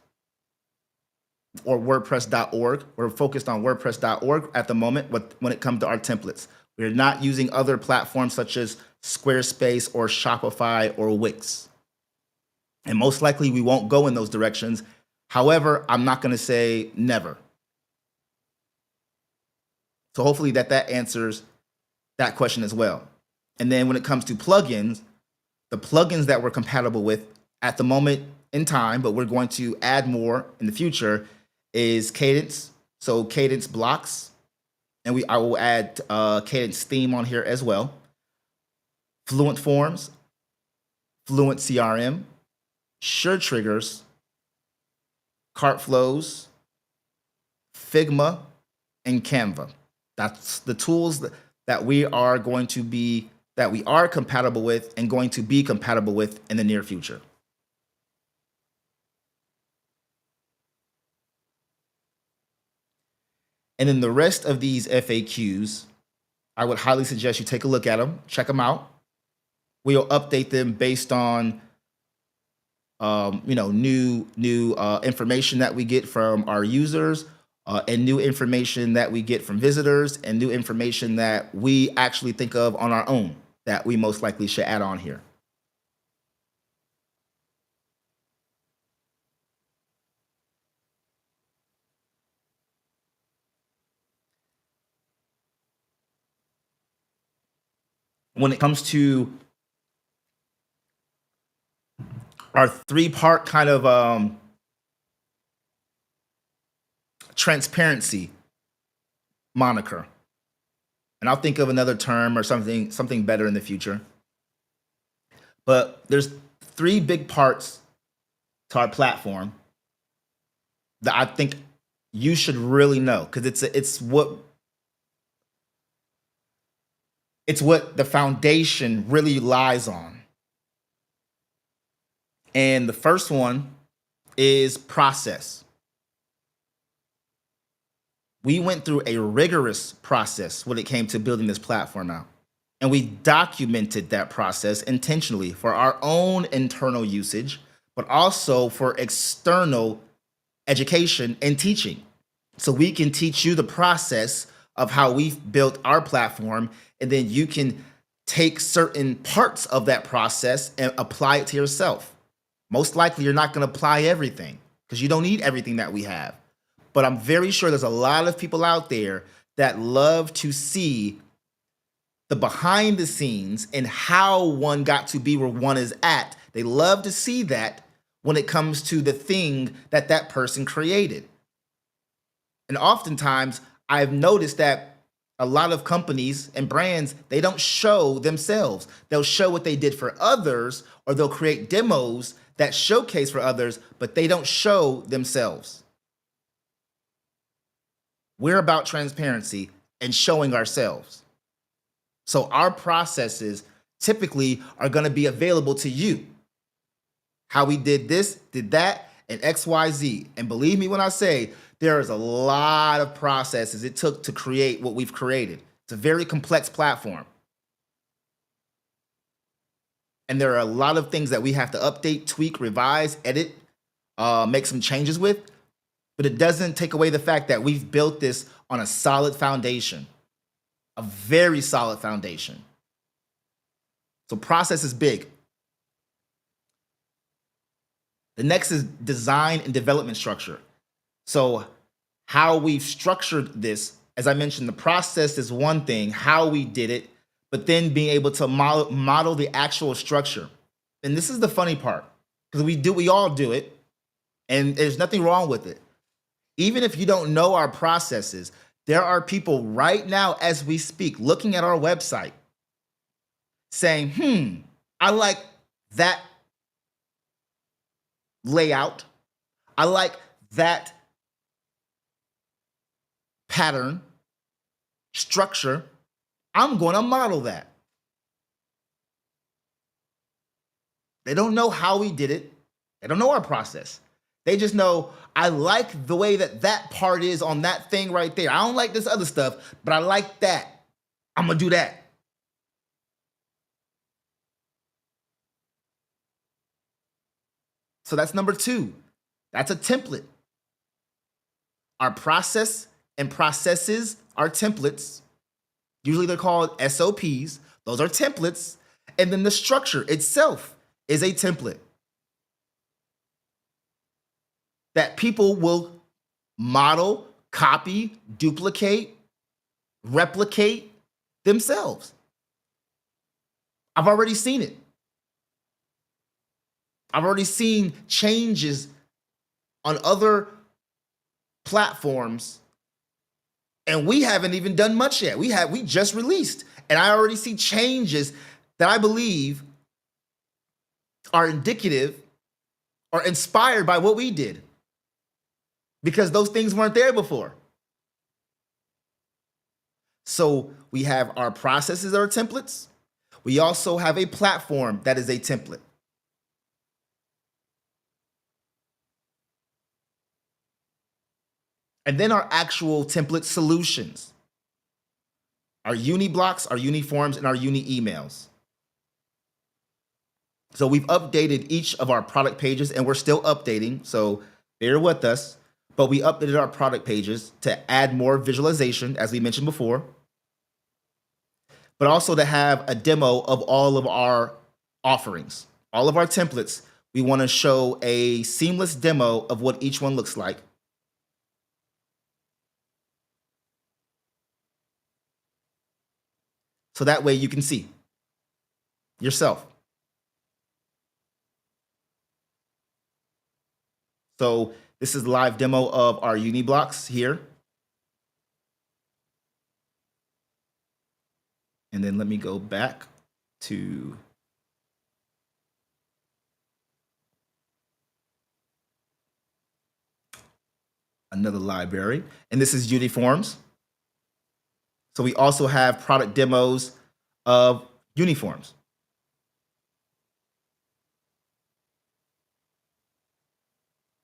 S1: or WordPress.org. We're focused on WordPress.org at the moment when it comes to our templates. We're not using other platforms such as Squarespace or Shopify or Wix. And most likely we won't go in those directions. However, I'm not going to say never. So hopefully that answers that question as well. And then when it comes to plugins, the plugins that we're compatible with at the moment in time, but we're going to add more in the future, is Cadence. So Cadence blocks, and I will add Cadence theme on here as well. Fluent Forms, Fluent CRM, Sure Triggers, Cart Flows, Figma, and Canva. That's the tools that we are compatible with and going to be compatible with in the near future. And then the rest of these FAQs, I would highly suggest you take a look at them, check them out. We'll update them based on new information that we get from our users, and new information that we get from visitors, and new information that we actually think of on our own that we most likely should add on here. When it comes to our three-part kind of transparency moniker, and I'll think of another term or something better in the future. But there's three big parts to our platform that I think you should really know, because it's what the foundation really lies on. And the first one is process. We went through a rigorous process when it came to building this platform out. And we documented that process intentionally for our own internal usage, but also for external education and teaching. So we can teach you the process of how we've built our platform, and then you can take certain parts of that process and apply it to yourself. Most likely you're not going to apply everything because you don't need everything that we have. But I'm very sure there's a lot of people out there that love to see the behind the scenes and how one got to be where one is at. They love to see that when it comes to the thing that person created. And oftentimes I've noticed that a lot of companies and brands, they don't show themselves. They'll show what they did for others, or they'll create demos that showcase for others, but they don't show themselves. We're about transparency and showing ourselves. So our processes typically are going to be available to you. How we did this, did that, and XYZ. And believe me when I say there is a lot of processes it took to create what we've created. It's a very complex platform. And there are a lot of things that we have to update, tweak, revise, edit, make some changes with. But it doesn't take away the fact that we've built this on a solid foundation, a very solid foundation. So process is big. The next is design and development structure. So how we've structured this, as I mentioned, the process is one thing, how we did it, but then being able to model the actual structure. And this is the funny part, because we all do it, and there's nothing wrong with it. Even if you don't know our processes, there are people right now as we speak looking at our website saying, I like that layout. I like that pattern, structure. I'm going to model that. They don't know how we did it. They don't know our process. They just know I like the way that that part is on that thing right there. I don't like this other stuff, but I like that. I'm gonna do that. So that's number two. That's a template. Our process and processes are templates. Usually they're called SOPs. Those are templates. And then the structure itself is a template that people will model, copy, duplicate, replicate themselves. I've already seen it. I've already seen changes on other platforms, and we haven't even done much yet. We just released, and I already see changes that I believe are indicative or inspired by what we did, because those things weren't there before. So we have our processes that are templates. We also have a platform that is a template. And then our actual template solutions, our uni blocks, our uniforms, and our uni emails. So we've updated each of our product pages, and we're still updating, so bear with us. But we updated our product pages to add more visualization, as we mentioned before, but also to have a demo of all of our offerings. All of our templates, we want to show a seamless demo of what each one looks like. So that way you can see yourself. So this is the live demo of our uni blocks here. And then let me go back to another library. And this is uniforms. So we also have product demos of uniforms.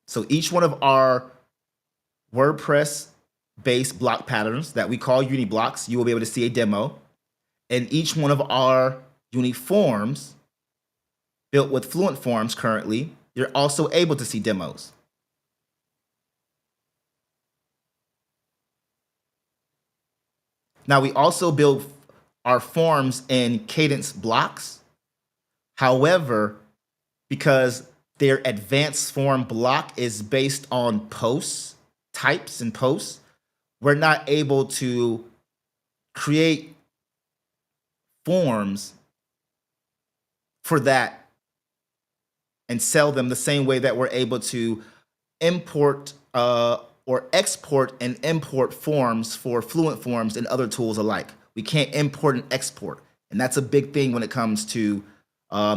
S1: So each one of our WordPress-based block patterns that we call uni blocks, you will be able to see a demo. And each one of our uniforms built with Fluent Forms currently, you're also able to see demos. Now we also build our forms in cadence blocks. However, because their advanced form block is based on posts, types and posts, we're not able to create forms for that and sell them the same way that we're able to import or export and import forms for Fluent Forms and other tools alike. We can't import and export. And that's a big thing when it comes to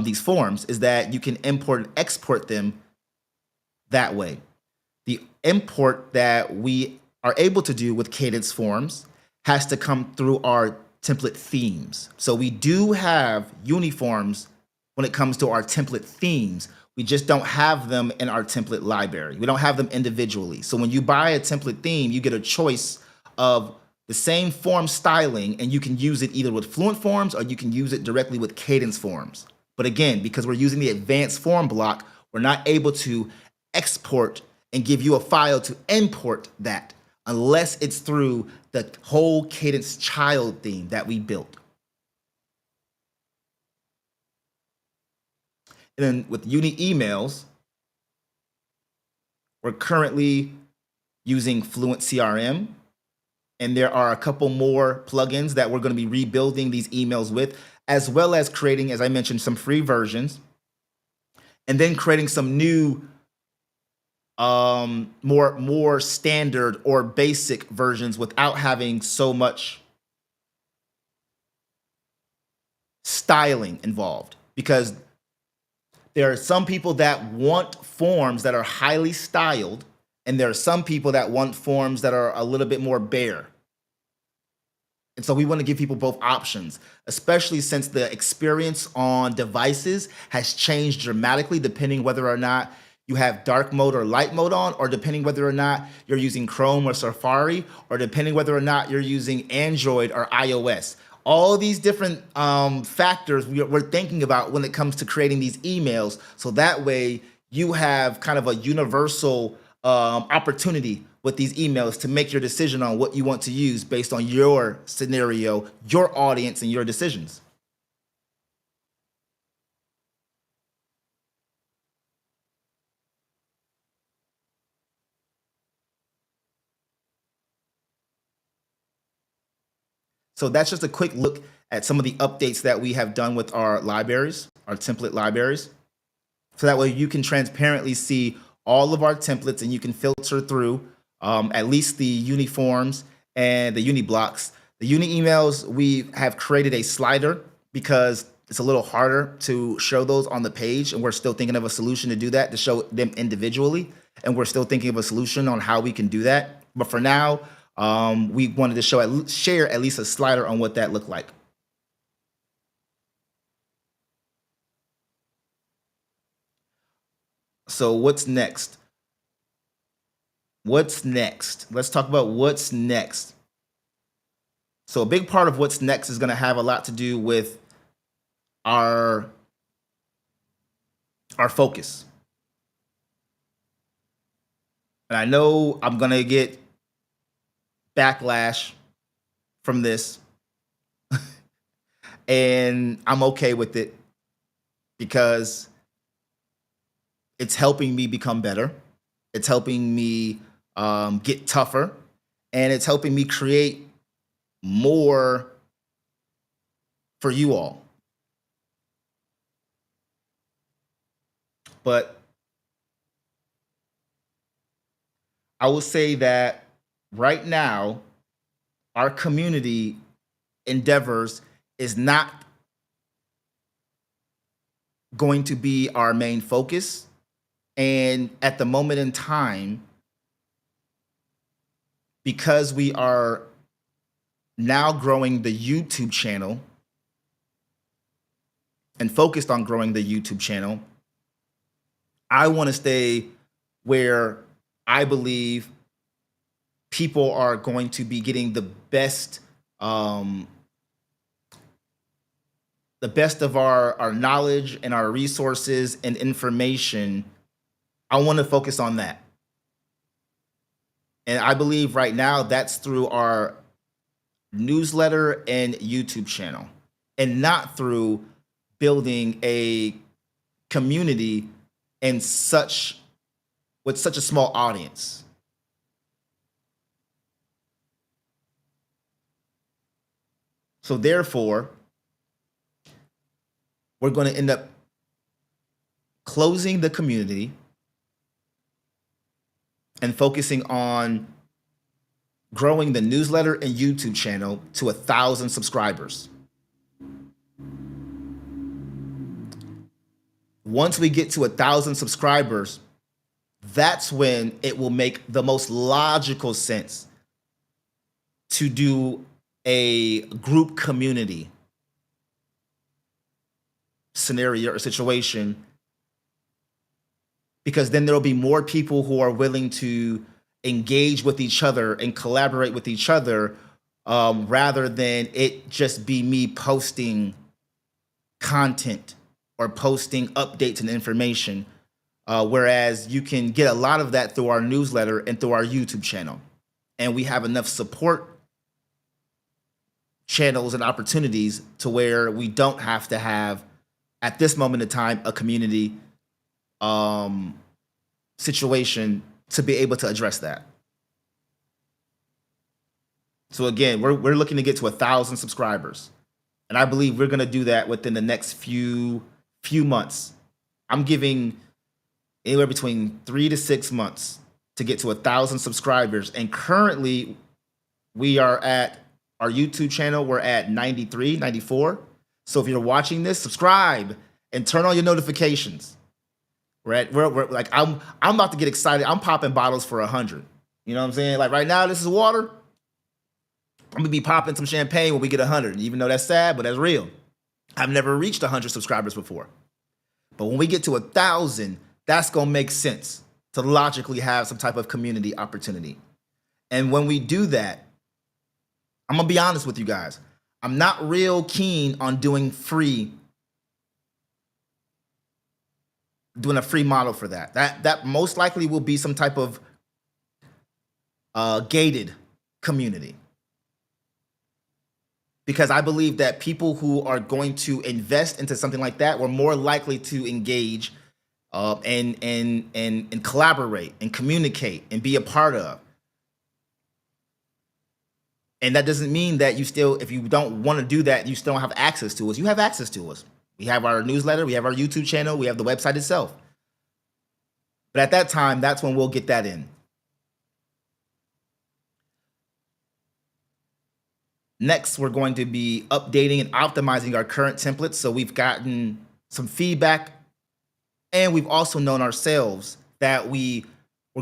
S1: these forms, is that you can import and export them that way. The import that we are able to do with Cadence Forms has to come through our template themes. So we do have uniforms when it comes to our template themes. We just don't have them in our template library. We don't have them individually. So when you buy a template theme, you get a choice of the same form styling, and you can use it either with Fluent Forms or you can use it directly with Cadence Forms. But again, because we're using the advanced form block, we're not able to export and give you a file to import that unless it's through the whole Cadence child theme that we built. And then with uni emails, we're currently using Fluent CRM, and there are a couple more plugins that we're going to be rebuilding these emails with, as well as creating, as I mentioned, some free versions, and then creating some new more standard or basic versions without having so much styling involved, because there are some people that want forms that are highly styled, and there are some people that want forms that are a little bit more bare. And so we want to give people both options, especially since the experience on devices has changed dramatically depending whether or not you have dark mode or light mode on, or depending whether or not you're using Chrome or Safari, or depending whether or not you're using Android or iOS. All these different factors we're thinking about when it comes to creating these emails. So that way you have kind of a universal opportunity with these emails to make your decision on what you want to use based on your scenario, your audience, and your decisions. So that's just a quick look at some of the updates that we have done with our libraries, our template libraries. So that way you can transparently see all of our templates and you can filter through at least the uniforms and the uni blocks. The uni emails, we have created a slider because it's a little harder to show those on the page, and we're still thinking of a solution to do that, to show them individually. And we're still thinking of a solution on how we can do that. But for now, we wanted to share at least a slider on what that looked like. So what's next? What's next? Let's talk about what's next. So a big part of what's next is going to have a lot to do with our focus. And I know I'm going to get backlash from this, and I'm okay with it because it's helping me become better. It's helping me get tougher, and it's helping me create more for you all. But I will say that right now, our community endeavors is not going to be our main focus. And at the moment in time, because we are now growing the YouTube channel and focused on growing the YouTube channel, I want to stay where I believe people are going to be getting the best of our knowledge and our resources and information. I want to focus on that. And I believe right now that's through our newsletter and YouTube channel, and not through building a community with such a small audience. So therefore, we're going to end up closing the community and focusing on growing the newsletter and YouTube channel to 1,000 subscribers. Once we get to 1,000 subscribers, that's when it will make the most logical sense to do a group community scenario or situation, because then there'll be more people who are willing to engage with each other and collaborate with each other, rather than it just be me posting content or posting updates and information. Whereas you can get a lot of that through our newsletter and through our YouTube channel. And we have enough support channels and opportunities to where we don't have to have, at this moment in time, a community situation to be able to address that. So again, we're looking to get to 1,000 subscribers, and I believe we're going to do that within the next few months. I'm giving anywhere between 3 to 6 months to get to 1,000 subscribers, and currently we are at our YouTube channel. We're at 93, 94. So if you're watching this, subscribe and turn on your notifications. We're like, I'm about to get excited. I'm popping bottles for 100. You know what I'm saying? Like right now, this is water. I'm gonna be popping some champagne when we get 100. Even though that's sad, but that's real. I've never reached 100 subscribers before. But when we get to 1,000, That's going to make sense to logically have some type of community opportunity. And when we do that, I'm going to be honest with you guys. I'm not real keen on doing a free model for that. That most likely will be some type of gated community. Because I believe that people who are going to invest into something like that were more likely to engage and collaborate and communicate and be a part of. And that doesn't mean that you still, if you don't want to do that, you still don't have access to us. You have access to us. We have our newsletter, we have our YouTube channel, we have the website itself. But at that time, that's when we'll get that in. Next, we're going to be updating and optimizing our current templates. So we've gotten some feedback, and we've also known ourselves that we're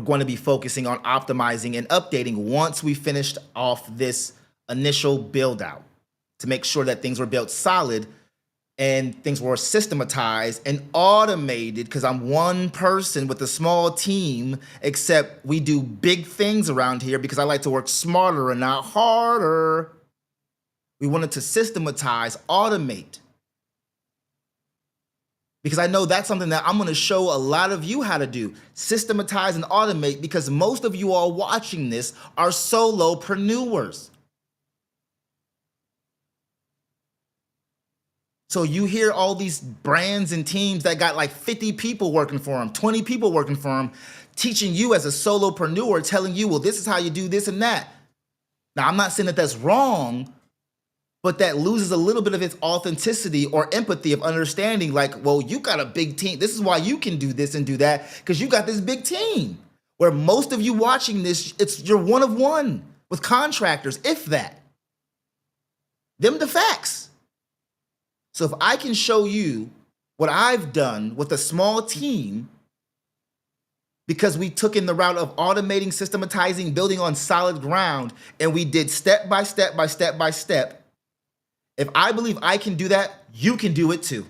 S1: going to be focusing on optimizing and updating once we finished off this initial build out to make sure that things were built solid and things were systematized and automated, because I'm one person with a small team, except we do big things around here because I like to work smarter and not harder. We wanted to systematize, automate, because I know that's something that I'm going to show a lot of you how to do. Systematize and automate, because most of you all watching this are solopreneurs. So you hear all these brands and teams that got like 50 people working for them, 20 people working for them, teaching you as a solopreneur, telling you, well, this is how you do this and that. Now, I'm not saying that that's wrong, but that loses a little bit of its authenticity or empathy of understanding, like, well, you got a big team. This is why you can do this and do that, because you got this big team. Where most of you watching this, you're one of one with contractors, if that. Them the facts. So if I can show you what I've done with a small team, because we took in the route of automating, systematizing, building on solid ground, and we did step by step by step by step. If I believe I can do that, you can do it too.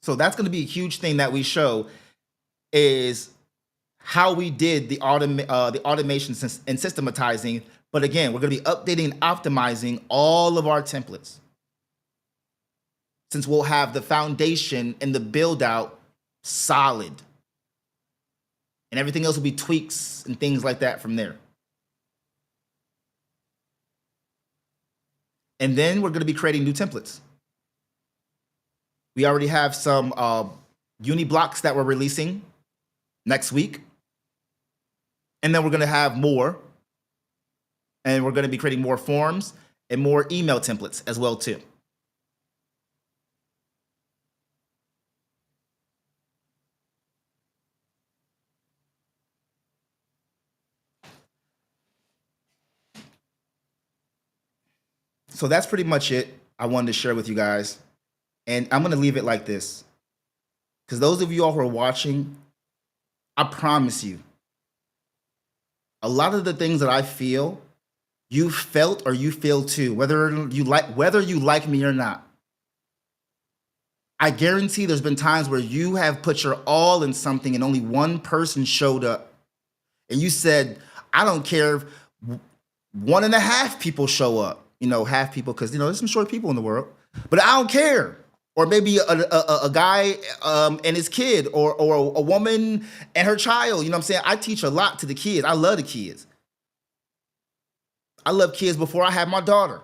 S1: So that's going to be a huge thing that we show, is how we did the automation and systematizing. But again, we're going to be updating and optimizing all of our templates, since we'll have the foundation and the build out solid. And everything else will be tweaks and things like that from there. And then we're going to be creating new templates. We already have some uni blocks that we're releasing next week. And then we're going to have more. And we're going to be creating more forms and more email templates as well too. So that's pretty much it I wanted to share with you guys. And I'm going to leave it like this, because those of you all who are watching, I promise you, a lot of the things that I feel, you felt or you feel too, whether you like me or not. I guarantee there's been times where you have put your all in something and only one person showed up. And you said, I don't care if 1.5 people show up. Half people, because there's some short people in the world, but I don't care. Or maybe a guy and his kid, or a woman and her child. You know what I'm saying? I teach a lot to the kids. I love the kids. I love kids before I had my daughter.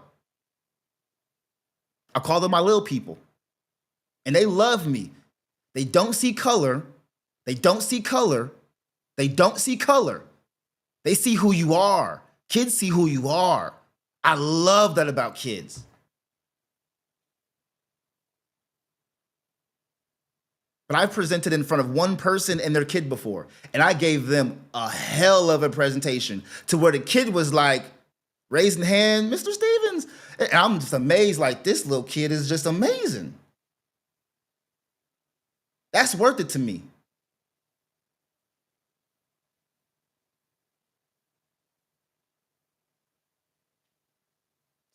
S1: I call them my little people. And they love me. They don't see color. They don't see color. They don't see color. They see who you are. Kids see who you are. I love that about kids. But I've presented in front of one person and their kid before, and I gave them a hell of a presentation to where the kid was like, raising hand, Mr. Stevens. And I'm just amazed, like, this little kid is just amazing. That's worth it to me.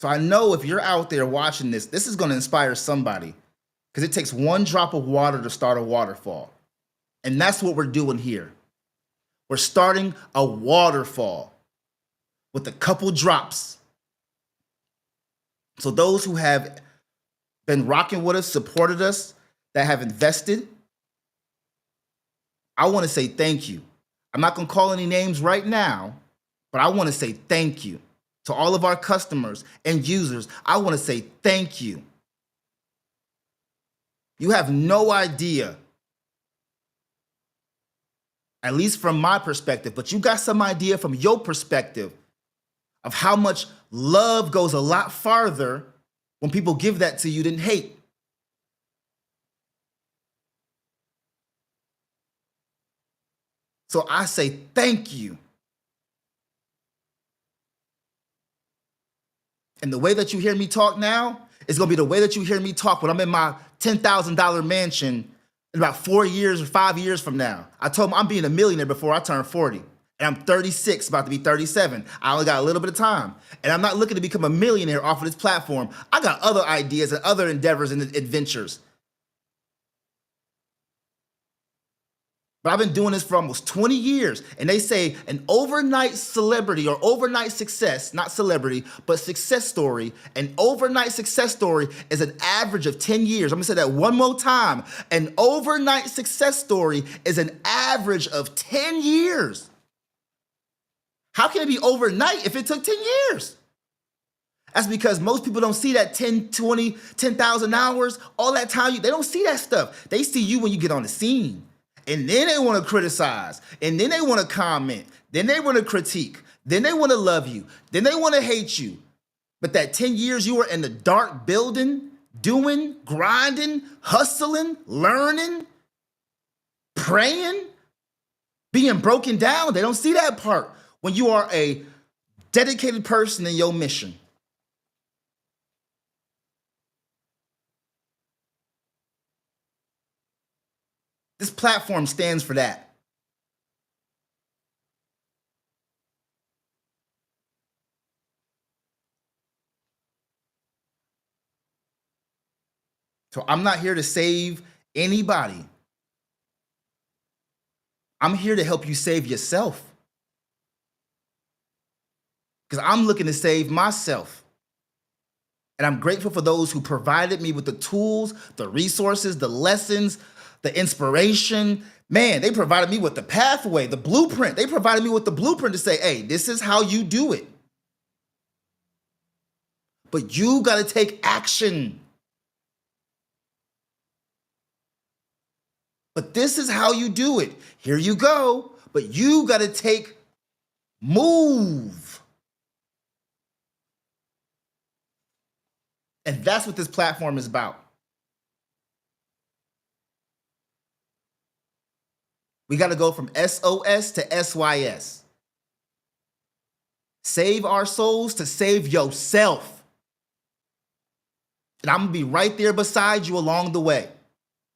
S1: So I know if you're out there watching this, this is going to inspire somebody because it takes one drop of water to start a waterfall. And that's what we're doing here. We're starting a waterfall with a couple drops. So those who have been rocking with us, supported us, that have invested, I want to say thank you. I'm not going to call any names right now, but I want to say thank you to all of our customers and users. I want to say thank you. You have no idea, at least from my perspective, but you got some idea from your perspective of how much love goes a lot farther when people give that to you than hate. So I say thank you. And the way that you hear me talk now is going to be the way that you hear me talk when I'm in my $10,000 mansion in about 4 years or 5 years from now. I told them I'm being a millionaire before I turn 40. And I'm 36, about to be 37. I only got a little bit of time. And I'm not looking to become a millionaire off of this platform. I got other ideas and other endeavors and adventures. But I've been doing this for almost 20 years. And they say an overnight celebrity or overnight success, not celebrity, but success story, an overnight success story is an average of 10 years. I'm gonna say that one more time. An overnight success story is an average of 10 years. How can it be overnight if it took 10 years? That's because most people don't see that 10, 20, 10,000 hours, all that time. They don't see that stuff. They see you when you get on the scene. And then they want to criticize. And then they want to comment. Then they want to critique. Then they want to love you. Then they want to hate you. But that 10 years you were in the dark building, doing, grinding, hustling, learning, praying, being broken down, they don't see that part when you are a dedicated person in your mission. This platform stands for that. So I'm not here to save anybody. I'm here to help you save yourself. Because I'm looking to save myself. And I'm grateful for those who provided me with the tools, the resources, the lessons, the inspiration. Man, they provided me with the pathway, the blueprint. They provided me with the blueprint to say, hey, this is how you do it. But you got to take action. But this is how you do it. Here you go. But you got to move. And that's what this platform is about. We got to go from SOS to SYS. Save our souls to save yourself. And I'm going to be right there beside you along the way. And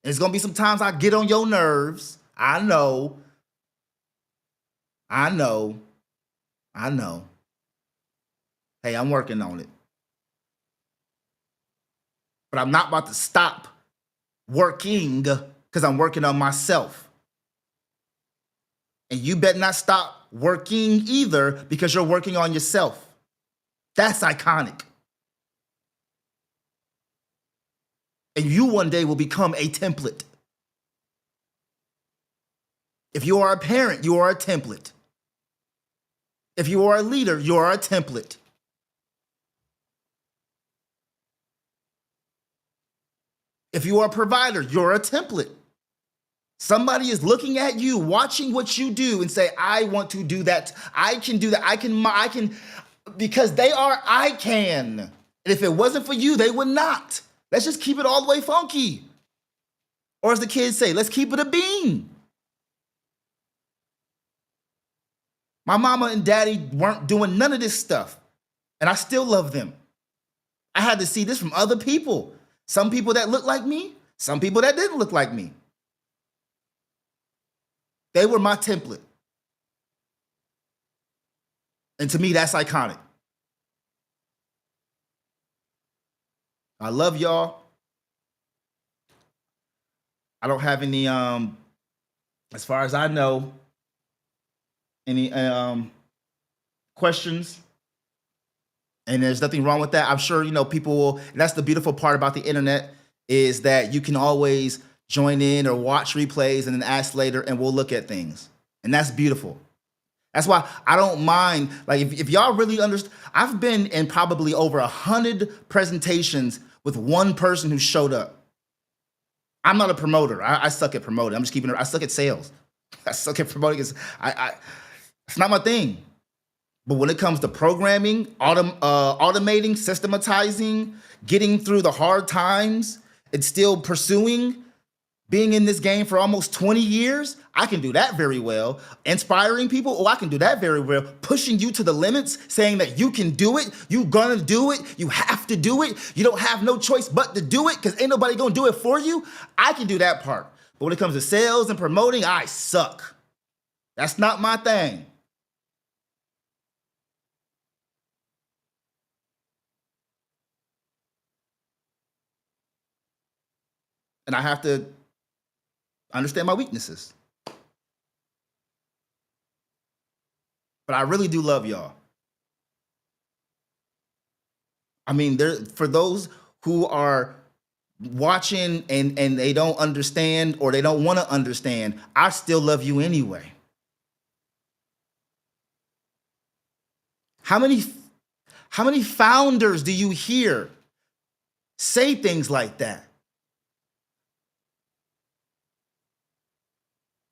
S1: there's going to be some times I get on your nerves. I know. Hey, I'm working on it. But I'm not about to stop working because I'm working on myself. And you better not stop working either because you're working on yourself. That's iconic. And you one day will become a template. If you are a parent, you are a template. If you are a leader, you are a template. If you are a provider, you're a template. Somebody is looking at you, watching what you do and say, I want to do that. I can do that. I can, because I can. And if it wasn't for you, they would not. Let's just keep it all the way funky. Or as the kids say, let's keep it a bean. My mama and daddy weren't doing none of this stuff. And I still love them. I had to see this from other people. Some people that look like me, some people that didn't look like me. They were my template. And to me, that's iconic. I love y'all. I don't have any as far as I know, any questions. And there's nothing wrong with that. I'm sure, people will, and that's the beautiful part about the internet is that you can always join in or watch replays and then ask later and we'll look at things. And that's beautiful. That's why I don't mind. Like, if y'all really understand, I've been in probably over 100 presentations with one person who showed up. I'm not a promoter. I suck at promoting. I'm just keeping it. I suck at sales. I suck at promoting. It's not my thing. But when it comes to programming, automating, systematizing, getting through the hard times, and still pursuing, being in this game for almost 20 years, I can do that very well. Inspiring people, I can do that very well. Pushing you to the limits, saying that you can do it, you gonna do it, you have to do it, you don't have no choice but to do it because ain't nobody gonna do it for you. I can do that part. But when it comes to sales and promoting, I suck. That's not my thing. And I have to understand my weaknesses. But I really do love y'all. I mean, for those who are watching and they don't understand or they don't want to understand, I still love you anyway. How many founders do you hear say things like that?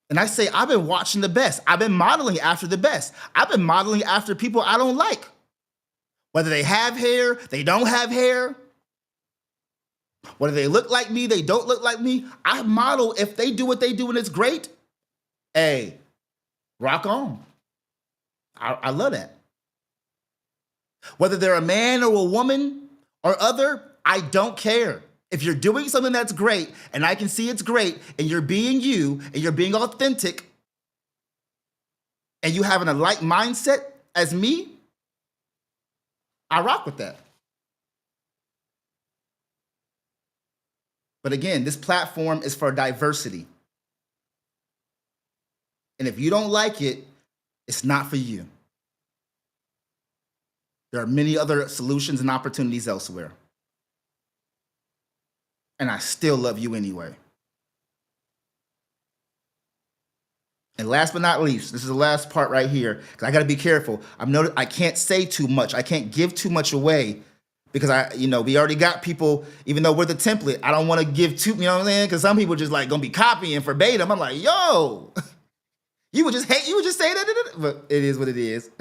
S1: And I say, I've been watching the best. I've been modeling after the best. I've been modeling after people I don't like. Whether they have hair, they don't have hair. Whether they look like me, they don't look like me. I model if they do what they do and it's great. Hey, rock on. I love that. Whether they're a man or a woman or other, I don't care. If you're doing something that's great and I can see it's great and you're being you and you're being authentic and you having a like mindset as me, I rock with that. But again, this platform is for diversity. And if you don't like it, it's not for you. There are many other solutions and opportunities elsewhere. And I still love you anyway. And last but not least, this is the last part right here, because I got to be careful. I can't say too much. I can't give too much away because we already got people, even though we're the template, I don't want to give too, you know what I'm saying? Because some people just like going to be copying verbatim. I'm like, yo, you would just say that, but it is what it is.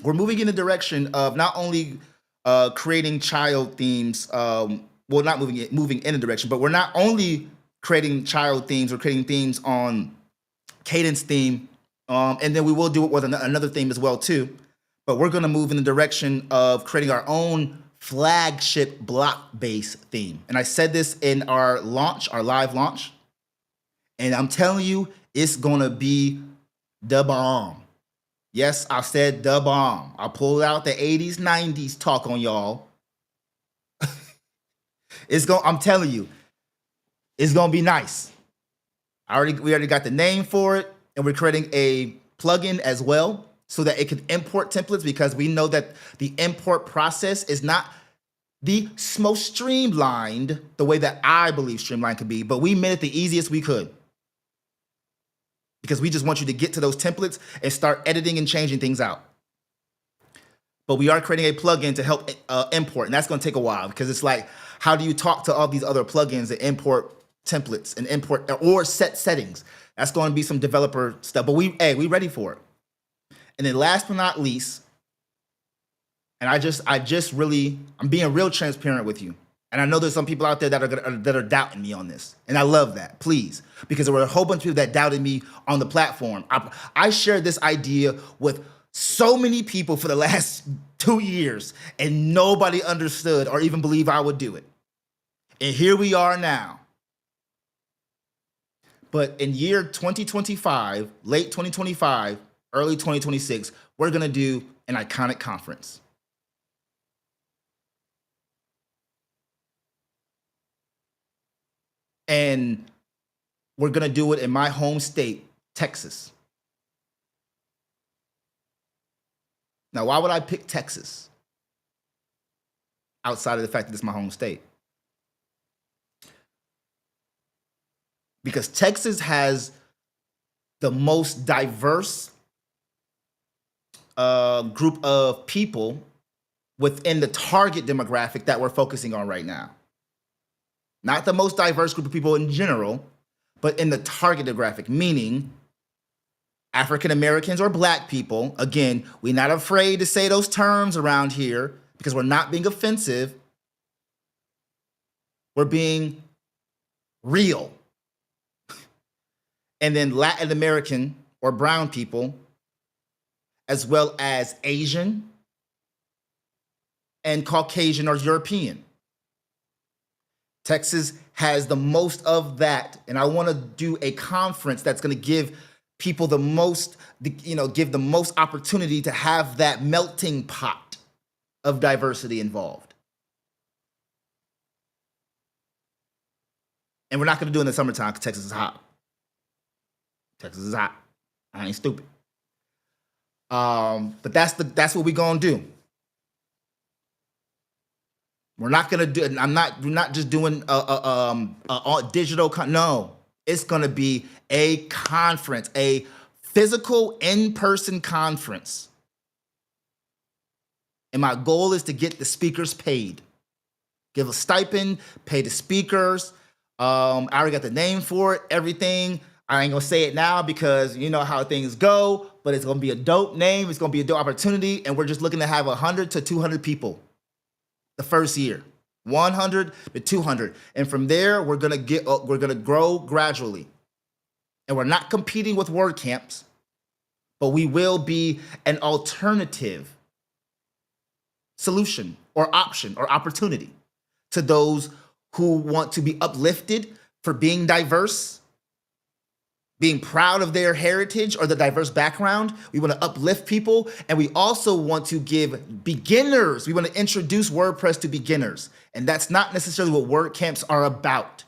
S1: We're moving in the direction of not only creating child themes. Well, not moving in a direction, but we're not only creating child themes, we're creating themes on cadence theme, and then we will do it with another theme as well too. But we're going to move in the direction of creating our own flagship block-based theme. And I said this in our live launch, and I'm telling you, it's going to be the bomb. Yes, I said the bomb. I pulled out the 80s, 90s talk on y'all. I'm telling you, it's gonna be nice. We already got the name for it, and we're creating a plugin as well so that it can import templates because we know that the import process is not the most streamlined the way that I believe streamlined could be, but we made it the easiest we could. Because we just want you to get to those templates and start editing and changing things out. But we are creating a plugin to help import, and that's going to take a while because it's like, how do you talk to all these other plugins that import templates and import or set settings? That's going to be some developer stuff, but we ready for it. And then last but not least, and I'm being real transparent with you. And I know there's some people out there that are doubting me on this. And I love that, please. Because there were a whole bunch of people that doubted me on the platform. I shared this idea with so many people for the last 2 years, and nobody understood or even believed I would do it. And here we are now. But in year 2025, late 2025, early 2026, we're going to do an iconic conference. And we're going to do it in my home state, Texas. Now, why would I pick Texas outside of the fact that it's my home state? Because Texas has the most diverse group of people within the target demographic that we're focusing on right now. Not the most diverse group of people in general, but in the target demographic, meaning African Americans or Black people. Again, we're not afraid to say those terms around here because we're not being offensive. We're being real. And then Latin American or brown people, as well as Asian and Caucasian or European. Texas has the most of that, and I want to do a conference that's going to give people the most, give the most opportunity to have that melting pot of diversity involved. And we're not going to do it in the summertime because Texas is hot. Texas is hot. I ain't stupid. But that's what we're gonna do. We're not gonna do. We're not just doing digital. No, it's gonna be a conference, a physical in-person conference. And my goal is to get the speakers paid. Give a stipend, pay the speakers. I already got the name for it, everything. I ain't gonna say it now because you know how things go, but it's gonna be a dope name. It's gonna be a dope opportunity. And we're just looking to have 100 to 200 people the first year, 100 to 200. And from there, we're gonna grow gradually. And we're not competing with WordCamps, but we will be an alternative solution or option or opportunity to those who want to be uplifted for being diverse, being proud of their heritage or the diverse background. We want to uplift people, and we also want to give beginners. We want to introduce WordPress to beginners, and that's not necessarily what WordCamps are about.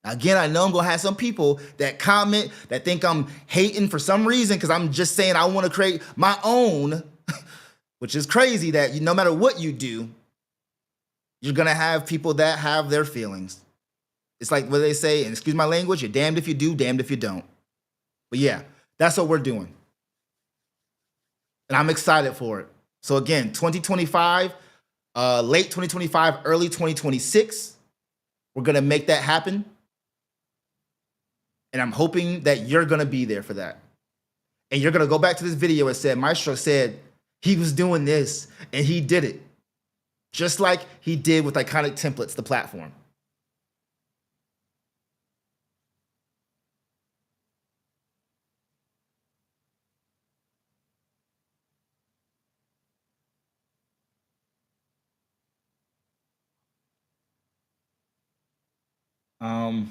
S1: Again, I know I'm gonna have some people that comment that think I'm hating for some reason because I'm just saying I want to create my own, which is crazy that no matter what you do, you're gonna have people that have their feelings. It's like what they say, and excuse my language, you're damned if you do, damned if you don't. But yeah, that's what we're doing. And I'm excited for it. So again, 2025, late 2025, early 2026, we're gonna make that happen. And I'm hoping that you're gonna be there for that. And you're gonna go back to this video and say, Maestro said he was doing this and he did it. Just like he did with Iconic Templates, the platform. And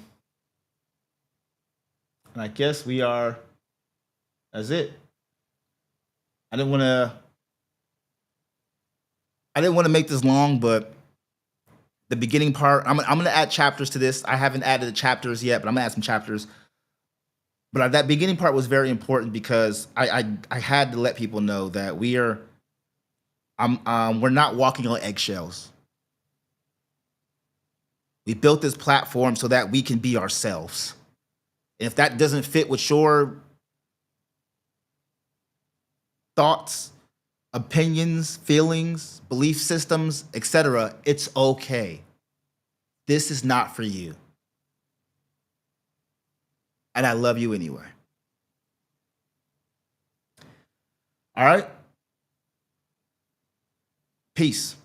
S1: I guess that's it. I didn't want to make this long, but the beginning part, I'm going to add chapters to this. I haven't added the chapters yet, but I'm going to add some chapters. But that beginning part was very important because I had to let people know that we're not walking on eggshells. We built this platform so that we can be ourselves. And if that doesn't fit with your thoughts, opinions, feelings, belief systems, etc., it's okay. This is not for you. And I love you anyway. All right? Peace.